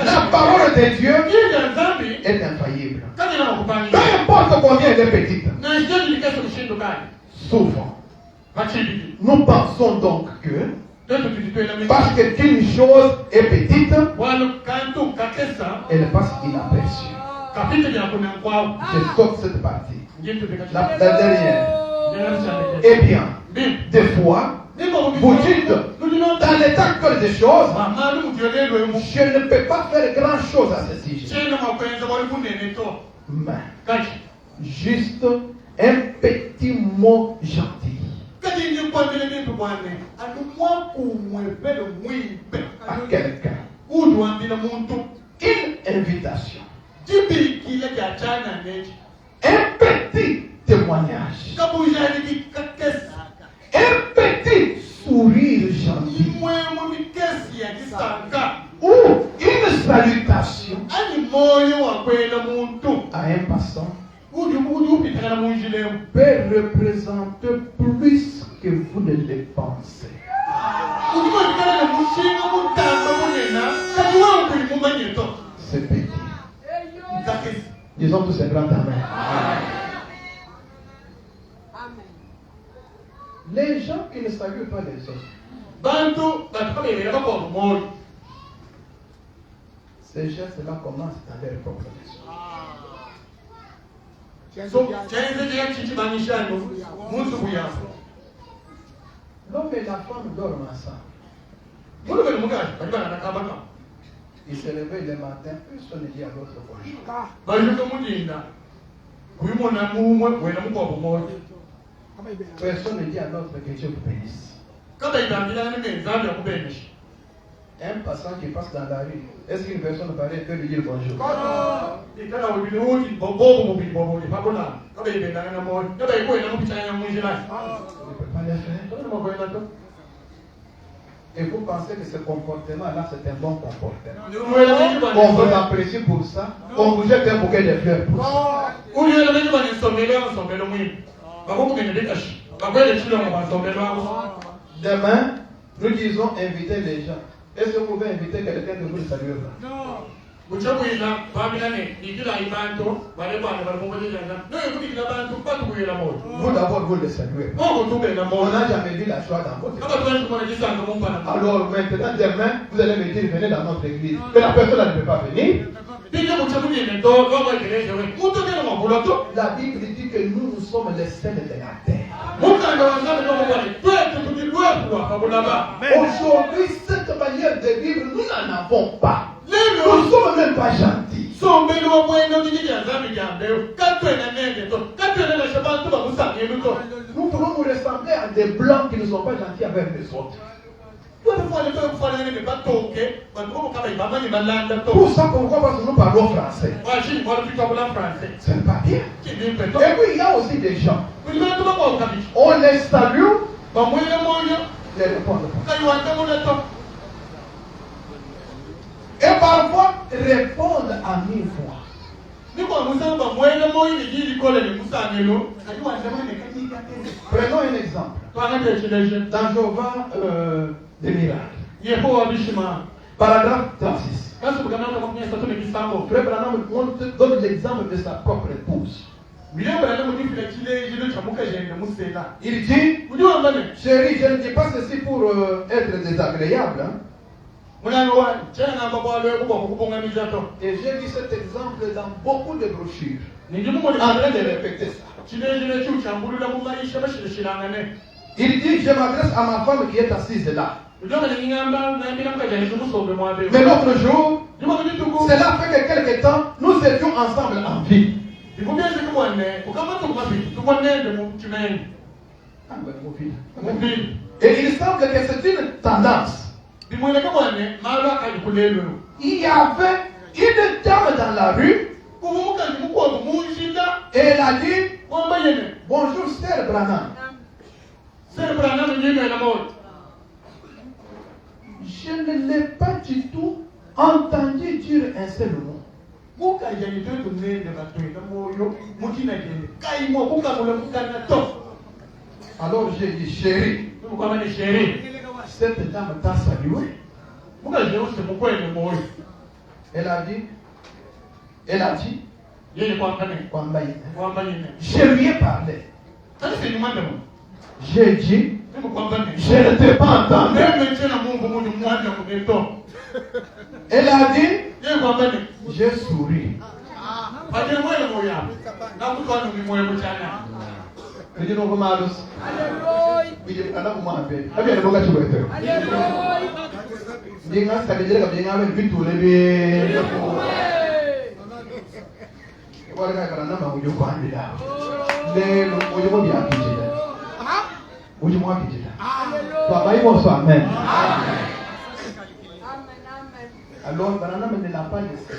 la parole de Dieu est infaillible. Peu importe combien elle est petite. Souvent, nous pensons donc que parce qu'une chose est petite, elle passe inaperçue. Je saute cette partie. La dernière. Eh bien, des fois, vous dites, dans l'état actuel des choses, je ne peux pas faire grand chose à ce sujet. Mais, juste un petit mot gentil. À quelqu'un. Une invitation. Un petit témoignage. Un petit sourire gentil. Ou une salutation à un passant peut représenter plus que vous ne le pensez. C'est petit. Disons tous un grand amen. Les gens qui ne saluent pas les autres, ces gestes-là commencent à leur propre maison. L'homme et la femme dorment ensemble. Ils se réveillent le matin, personne ne dit à l'autre bonjour. Personne ne dit à l'autre que Dieu vous bénisse. Un passant qui passe dans la rue, est-ce qu'une personne pareille peut lui dire bonjour? Il ne peut pas le faire. Et vous pensez que ce comportement-là, c'est un bon comportement. On vous apprécie pour ça. On vous jette un bouquet de fleurs pour ça. Demain, nous disons inviter les gens. Est-ce que vous pouvez inviter quelqu'un de vous le saluer? Non. Vous d'abord, vous le saluez. On n'a jamais vu la joie dans votre vie. Alors maintenant, demain, vous allez me dire, venez dans notre église. Mais la personne ne peut pas venir. La Bible dit que nous sommes les sels de la terre. Aujourd'hui, cette manière de vivre, nous n'en avons pas. Nous ne sommes même pas gentils. Nous voulons nous ressembler à des blancs qui ne sont pas gentils avec les autres. Pour ça, pourquoi parce que nous parlons français? Ce n'est pas bien. Et puis il y a aussi des gens. On les salue. Les répondent pas. Et parfois répondent à mi-voix. Prenons un exemple. Dans Jéhovah des miracles. Paragraphe 36. Frère Branham donne l'exemple de sa propre épouse. Il dit, chérie, je ne dis pas ceci pour être désagréable. Hein? Et j'ai vu cet exemple dans beaucoup de brochures. En train de répéter ça. Il dit, je m'adresse à ma femme qui est assise là. Mais l'autre jour, cela fait que quelque temps, nous étions ensemble en vie. Et il semble que c'est une tendance. Il y avait une dame dans la rue. Et elle a dit, bonjour Sœur Branham. Je ne l'ai pas du tout entendu dire un seul mot. Alors j'ai dit, chérie, cette dame t'a salué. Elle a dit, je lui ai parlé. J'ai dit, je ne t'ai pas entendu. Elle a dit, j'ai souri. Alors, Branham ne l'a pas laissé.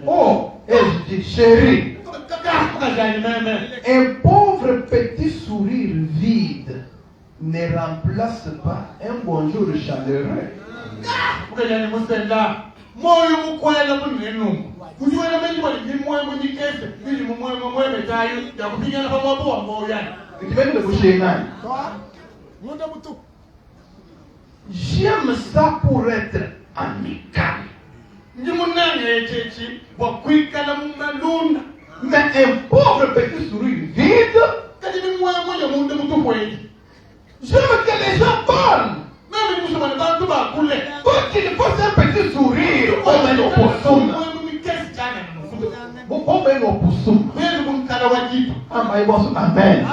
Oh, et je dis, chérie, un pauvre petit sourire vide ne remplace pas un bonjour chaleureux. J'aime ça pour être amical. Mais un pauvre petit sourire vide, j'aime que les gens parlent. Quand il faut un petit sourire, on met nos poissons. On met nos poissons. Amen.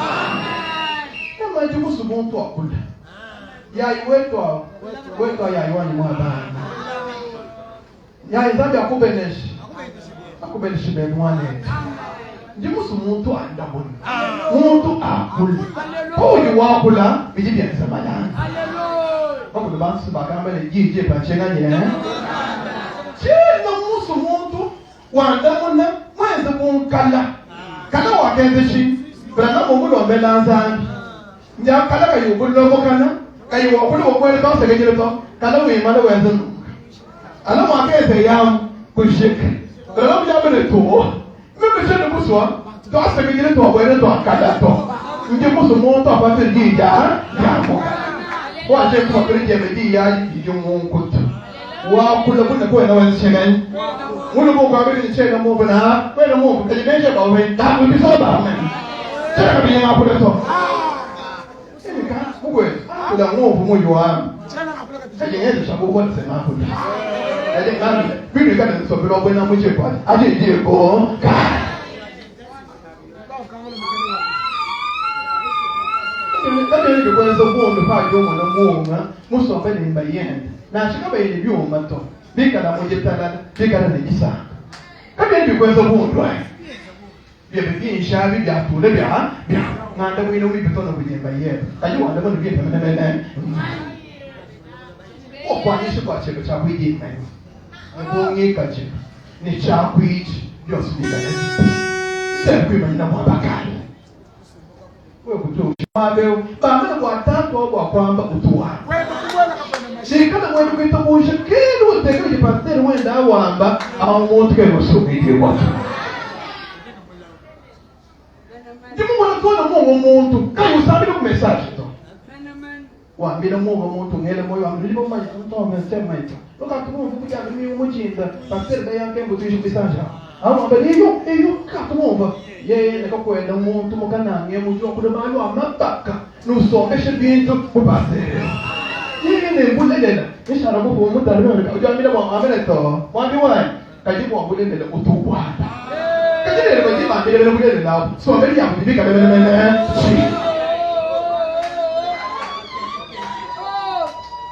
Yai wetu yai wani mwana yai zambi akubeneshi benwane ndi musu muntu andabona muntu akula kuli wakula bijibyenza malanga bakule bantu bakambele jije pachenganye chino musu muntu wandabona mwenze kunkala kana wakenze shi bana mumulo mbelanzani ndakala kayubulo kana kayi wakuli wakwele basa kejele to kana wimana wenze ala mwakeze yam kushika kana mjabele to mimi shene kuswa to asa kejele to wele to akada to nje kusu monto apate dija yamo kwa je kwa krije medi ya yumunkutu wa kula kuna kwa na wenze shene mulu bo kwa bele shene mo bana kwele mo kejele ba we ta mu biso ba men shene bi ya kula to kuna nguvu moyo wangu. Ajenyezo shabu kwa sema hapo. Ajenyezo bibi kana nisopelo bwana muje kwa. Ajeje ko. Kade ni kwa sababu ndo pa jomo na muunga, musombe ni mbayenda. Na shikaba ile byuma to. Bika na muje tala, bika na nijisa. Kade ni kwa sababu ndo ai. Bibi shabi bya tule bya. Nganda wino wibitono kujemba yetu. Kajua ndamo ni vipi mene. Okwanisha kwa chego cha kwijima. Ngongeka je. Ni cha kwiji byose bigane. Sekwi manyina mwabakali. Wewe kutoa mabeo, bamana kwa tanto kwa kwamba kutua. Shikana mwe kwita musha kilo tekwe pastor wenda wamba au muntu ke musubiri watu. Ndimu mwana mungu muntu kayo usabile ku message to wambile mungu muntu ngele moyo wangu ndipo manje muntu amesema ito lokati mungu kuja mimi umujinda pastor baya yake mbutu ishi message aho ambale iyo katumumva yeye nakakwenda muntu mukanange mujwa kudamalo amapaka nusombeshe bintu mubasere yeye ne mbulela ishara ko umuntu arabona ujamile mu amene to wandi wani kajibu wambulela utubwata kajile ko jiba mbele mbele nawo so mbele ya kudibika mbele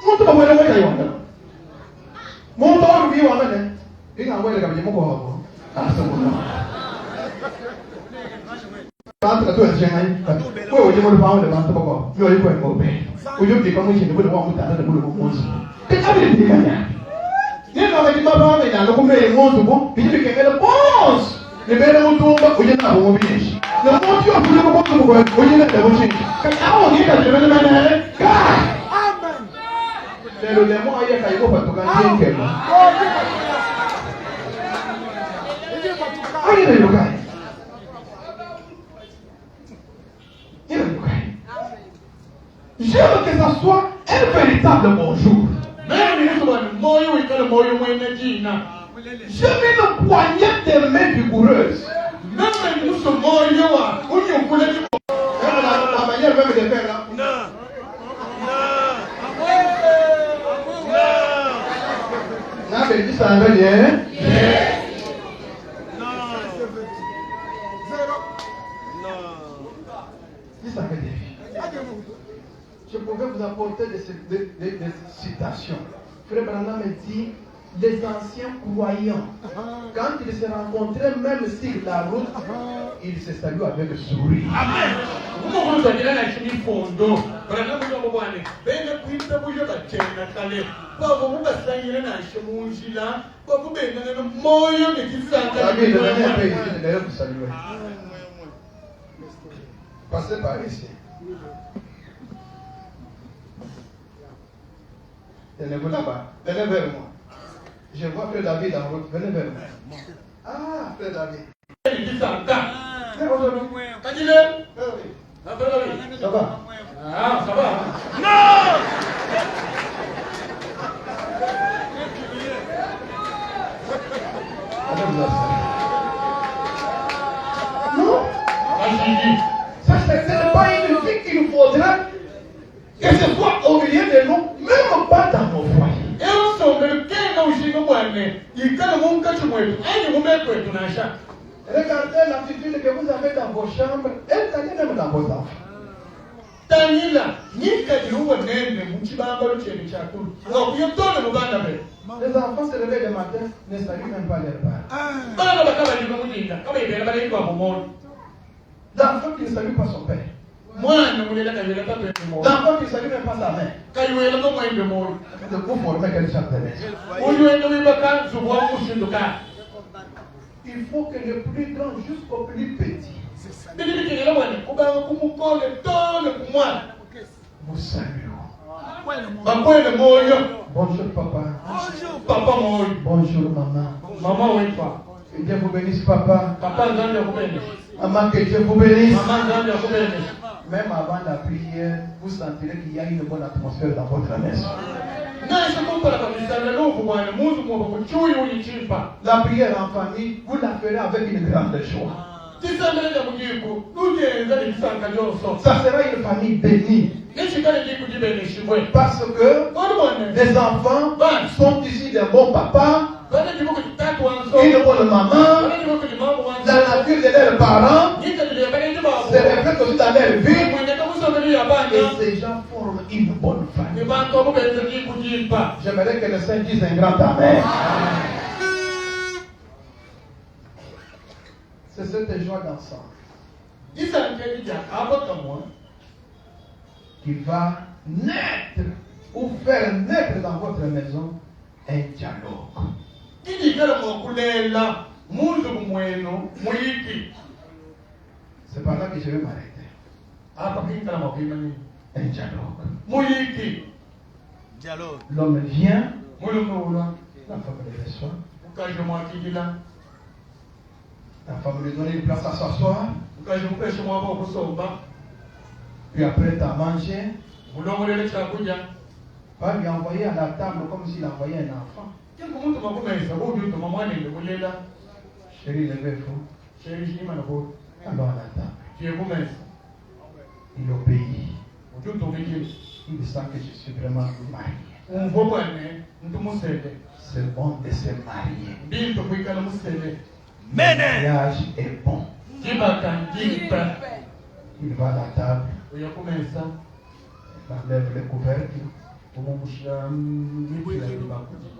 muntu bamwele weka yonda muntu warubi wa mane inga ngwele kabije muko hapo asabona bantu katuwe chengai wewe uje muri pawo de bantu bako yo iko ngobe uje bika muchinde bule wa mutanda de bule mumunzi kabile bidikanya nino bajiba bawe na lokumele muntu bo bijibike ngele boss libere mutumba uje na bo biyeshi na muntu yo kule ko ko uje na de muchinde kawo ni ka de mene ka lelo le mo aye kai ko patuka njenke mo aye le kai j'aime que ça soit un véritable bonjour. J'aime une poignée de mains vigoureuses. La manière même de faire là. Non, mais dis ça en bien. Dis ça en bien. Je pouvais vous apporter des citations. Frère Branham me dit, les anciens croyants, quand ils se rencontraient même sur la route, ils se saluent avec le sourire. Amen. Passez par ici. Tenez-vous là-bas. Venez vers moi. Je vois Frère David en route. Venez vers moi. Ah, Frère David. Ça va? Ah, ça va. Non! Non? Ça, ce n'est pas une vie qu'il nous faudra que ce soit au milieu de nous, même pas dans nos foyers. Regardez l'attitude que vous avez dans vos chambres, et regardez même dans vos enfants. Les enfants se réveillent le matin, ne saluent même pas leurs parents. L'enfant qui ne salue pas son père. L'enfant qui ne salue même pas sa mère. De vous former quel genre de maison. Il faut que le plus grand jusqu'au plus petit vous saluez. Bonjour papa. Bonjour maman. Maman, oui, Que Dieu vous bénisse papa. papa, vous bénisse. Maman, que Dieu vous bénisse. Maman, vous bénisse. Même avant la prière, vous sentirez qu'il y a une bonne atmosphère dans votre maison. La prière en famille, vous la ferez avec une grande joie. Ça sera une famille bénie. Parce que les enfants sont ici d'un bon papa, une bonne maman, la nature de leurs parents se reflète aussi dans leur vie. Et ces gens forment une bonne famille. J'aimerais que le Saint dise un grand amen. C'est cette joie d'ensemble qui va naître ou faire naître dans votre maison un dialogue. C'est par là que je vais m'arrêter. Un dialogue. L'homme vient, la femme le reçoit. La femme lui donne une place à s'asseoir. Puis après, tu as mangé. Pas lui envoyer à la table comme s'il envoyait un enfant. Chérie, levez-vous. Alors à la table. Il obéit. Il sent que je suis vraiment marié. C'est bon de se marier. Le mariage est bon. Il va à la table. Il enlève les couvercles.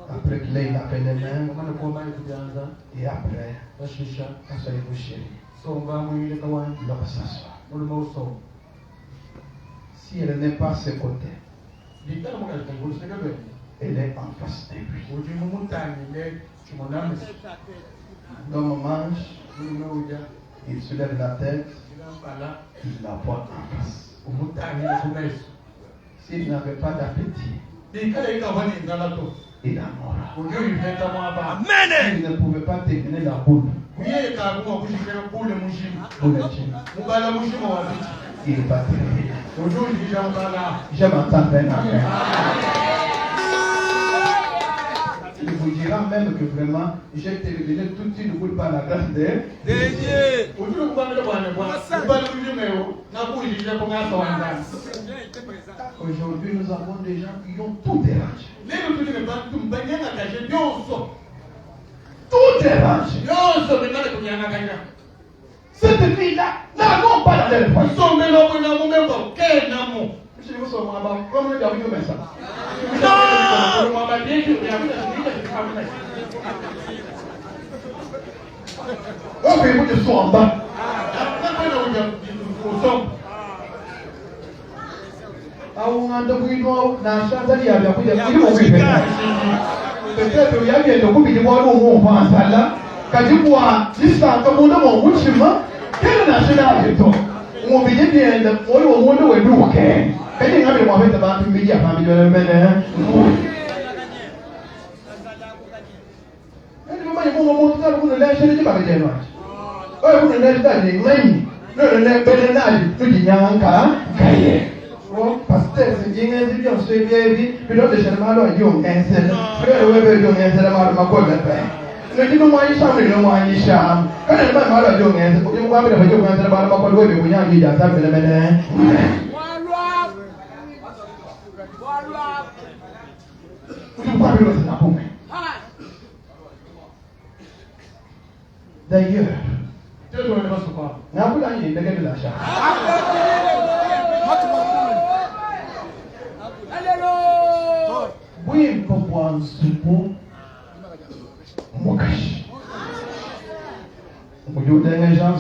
Après qu'il ait lavé les mains. Et après, asseyez-vous chérie. L'homme s'assoit. Si elle n'est pas à ses côtés, elle est en face de lui. L'homme mange, il soulève la tête, il la voit en face. S'il n'avait pas d'appétit, il en aura. Amen. Il ne pouvait pas terminer la boule. Il va terminer. Je m'entends un amen. Il vous dira même que vraiment, j'ai terminé toute une boule par la grâce de Dieu. Aujourd'hui, nous avons des gens qui ont tout dérangé. Tout dérangé. Cette fille-là n'allons pas dans leur foyer. Je vous sors moi comme le diable met ça. Non, on va bien que on peut vous de son en bas. On a de vous dans Tanzanie avec vous de peut-être il y a bien de vous qui vont au monde là. Quand tu vois distance comme on a mon chemin, quelle nationalité on vient bien de au monde où est nous OK. Quand il y a des moments de banque média famille de mener. Mo mo mo ta ko na se ni ba ke no. O ko na se ni mai. No na be na ali to di nyanka kaye. O pastor se jinga di yo se bi bi no de se ma lo yo ense. Fe we be yo ense ma ma ko be pe. No di no ma yi sha no ma yi sha. Ka na ba ma lo yo ense. Ko yo ma be ba yo ense ma ma ko we be ko nya ji ja sa be me ne. D'ailleurs, n'a pas gagné de l'achat. Oui, pour boire un soupe, Mokashi. On peut dire des gens,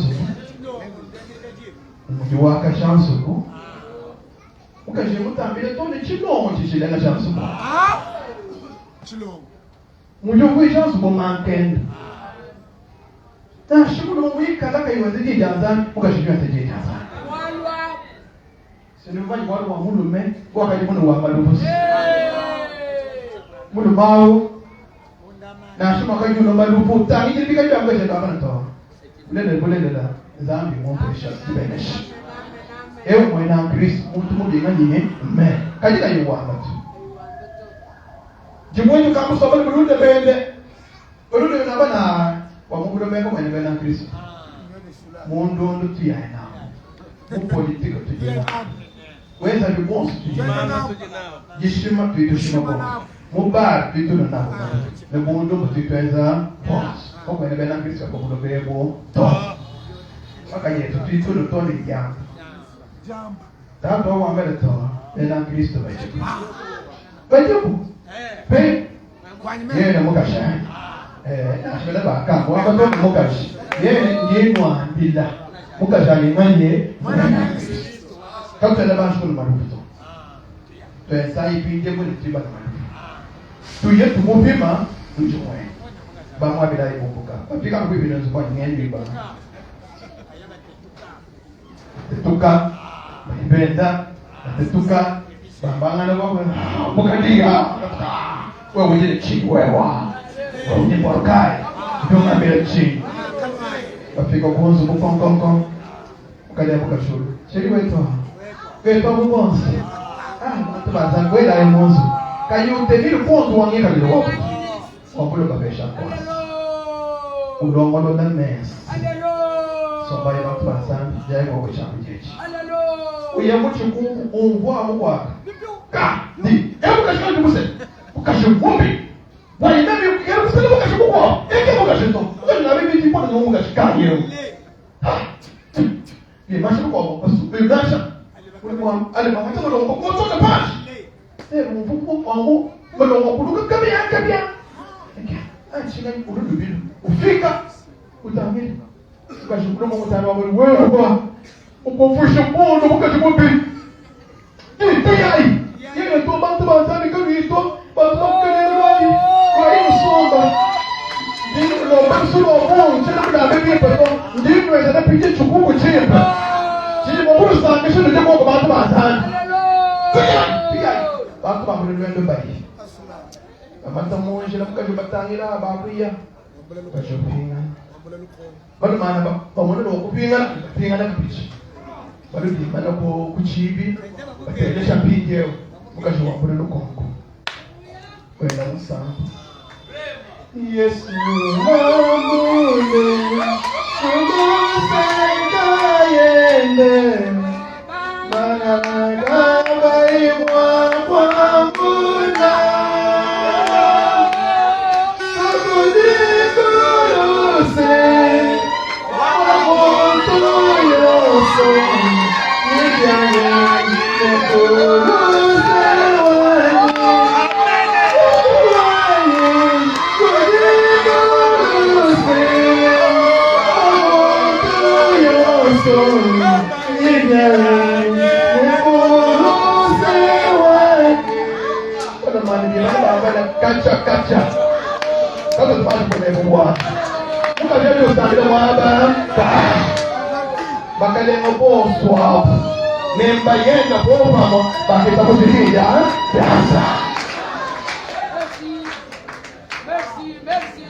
on peut voir qu'à chance, Mokashi, on t'a mis le ton de Chilon, tu sais, la chance. On peut voir les gens pour manquer. Na shukuru mwika laka iwazidi janzani ukashijua teje janzani sinu mwanyi watu wa mulu me wakaji munu wa malufusi mulu mau na shuma kaji munu malufu tangi jirika jua mkeshe ndo amana toa ulele la zambi mwompresha zibeneshi ewe mwena Kristo mtu mudi nganyine me kajika yuwa amatu jimwenyu kambu sabali mulude bende mulude nabana wa mungu mbeko mwenye bena Kristo mundu ndo tuyana mu politiko tujina weza bibonso tujina gishima tuitushima bonso mu bar tuituna nabo ne mundu mutitweza bonso ko mwenye bena Kristo ko mundu bebo to maka yetu tuituna to ni jamba tato wa mbele to bena Kristo bajibu pe yeye na mukashani ashele baka wa ba to mukashi ye mwa bila mukashi alimanye kapela ba shulu marufuto to sai pinde ko tiba na marufuto tu ye tu mopima tu joe ba mwa bila ibuka papika ko bibina zo nyenye ba tuka ibenda tuka bambanga na ba mukadiga wewe uje chikwewa ni porkai ndio mbele chini afika kwanza mkonkonko ukaja mkashuru sheri wetu mbonzi tubaza kwela ya mwanzo kayute vile ponto wangeka vile wapo wakulo kabesha kwa udongo ndo na mes so baya watu basan jai kwa chambi jechi uyamuchi ku umvwa mkwa ka ni hebu kashika tubuse ukashivumbi why na mi quero você não quer jogar é que vou gastar eu na minha tipo não vou gastar eu e mais não como eu gasta o ale mama tá não como tô na paz é um pouco como mas não vou nunca caminhar ah chega o rubido o fica o também o cachorro não vou estar o ué o povo chamou não vou gastar bem e tem aí ele tô batendo que eu estou batendo aí aí sombra digo não mas só bom você não dá bem para digo é da pedir chucuco timba se não vou estar que você não tem como bater bastante bate para o meu bem mas estamos hoje não quero bater lá babia cachorrinha mas mana vamos no pinga na pichi mas o mana com cuchibi até deixa pingue o cachorro por no conco ela não sabe yes amore quando caiende banana vai kwa muna sabudiku yose wamontu yose nijanye Kacha. Sasa tupate kwa Bwana. Mukajali usangile mwaba. Bakalenga boswa. Nemba yenga bomamo bakita kuzidia. Yasa.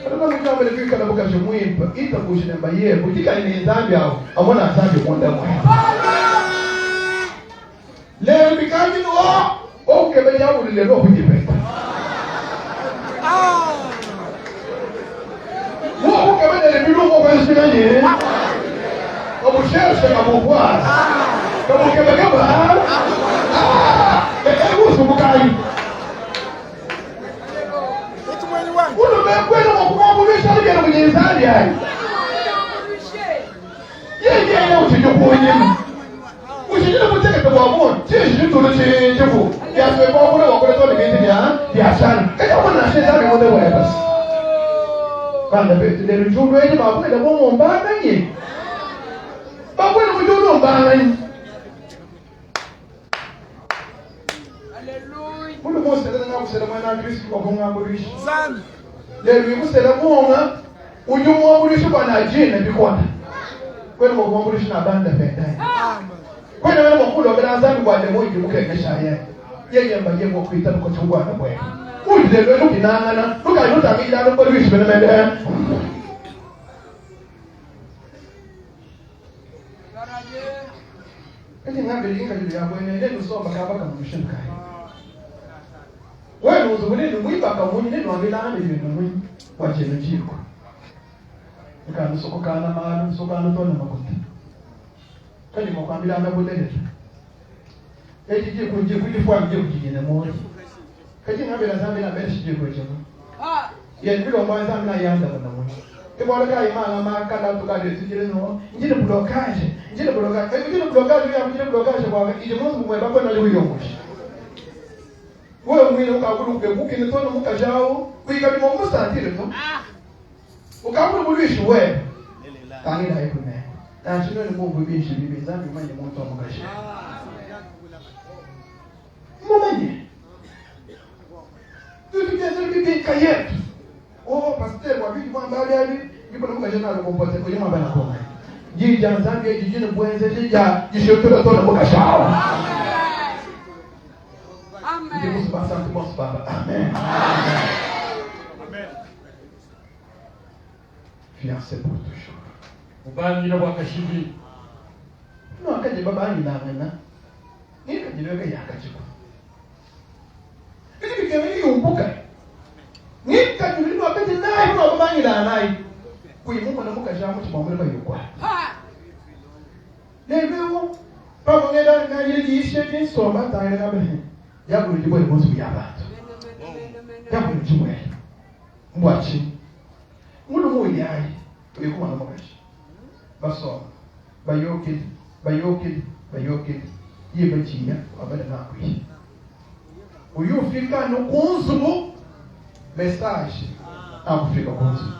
Kama mjomba lifika na buka shimwimba, ita kushinemba yebo. Kika ni zambi hao. Amona zambi mwenda mwa. Leo bikani no. Okay, benya ulile roho kujipenda. Vous qui avez des bureaux pour inspirer, comme vous cherchez à vous voir, comme vous avez vu, et vous, vous avez vous ne mettez pas dans mon coin, vous ne savez pas où les alliés. Il y a un autre qui vous vous dites que vous êtes bon, si je suis tout le chez vous, il y a ce bon, vous avez encore les médias, il y a ça, et comment on achète ça, mais on devrait pas. Quand le jour où il va vous le bon on va gagner. Pas vous le jour on va gagner. Alléluia. Vous le montrez dans vous c'est le moyen de Christ pour qu'on a mouru. Les lui vous c'est le bon hein. Où you mouru sur la jeune et puis quoi. Quand on mouru sur la bande de fête. Quand on mouru le grand zan quoi de moi du bouquet que ça y est. Yeye mbaye mo kuita ko chungwa na bwe. Uje le lo kinana, luka yo ta bila lo polisi bene mede. Eti ngabe linga jili ya bwene ile nsomba kaba kama mshinka. Wewe uzubule ni mwiba kama mwenye ndio ambela na ile mwenye waje njiko. Nika nusoko kana mala nusoko kana tona makuta. Kani mo kwambila na bodele. Eti je kunje kulifwa mje kujine moja. Kaji ngabe la zambi na beshi je kwa chama. Ye bilo mwa zambi na yanda na mwenye. Kibole kai mala makala tukale tujile no. Njile blokaje. Njile blokaje kwa ile mungu mwe bako na leo yomoshi. Wewe mwile ukakulu kubuki ni tono mukajao kuika bimo mustantire to. Ukakulu bulishi wewe. Tani na yeko ne. Na shino ni mungu bishi bibi zambi mwenye mtu amukashi. Mwenye. Tu viens de bibi kayet. Oh pasteur wa bibi mwamba ali bibi na mukajana na kompote kwa nyuma bana koma. Jija zambi jijini bwenze jija jishotola tono mukashao. Amen. Nous passons tout mon papa. Amen. Amen. Fiancé pour toujours. Ubani na wakashibi. No akaje baba ni na ngana. Ni kajiweka yakachiko. Ili bikemeli umbuka. Ni kajiweka wakati naye kwa baba ni na naye. Kuimuka na muka jamu tumamule ba yokwa. Leo papa ngeda na yeli ishe soma taile kabe. Yabu ndibo ibozo by'abantu. Yabu ndimwe. Mbwachi. Muno moyayi uyikuma namukashi. Baso. Bayoke. Yebachinya abada nakwi. Uyufika no kunzubu message akufika kunzubu.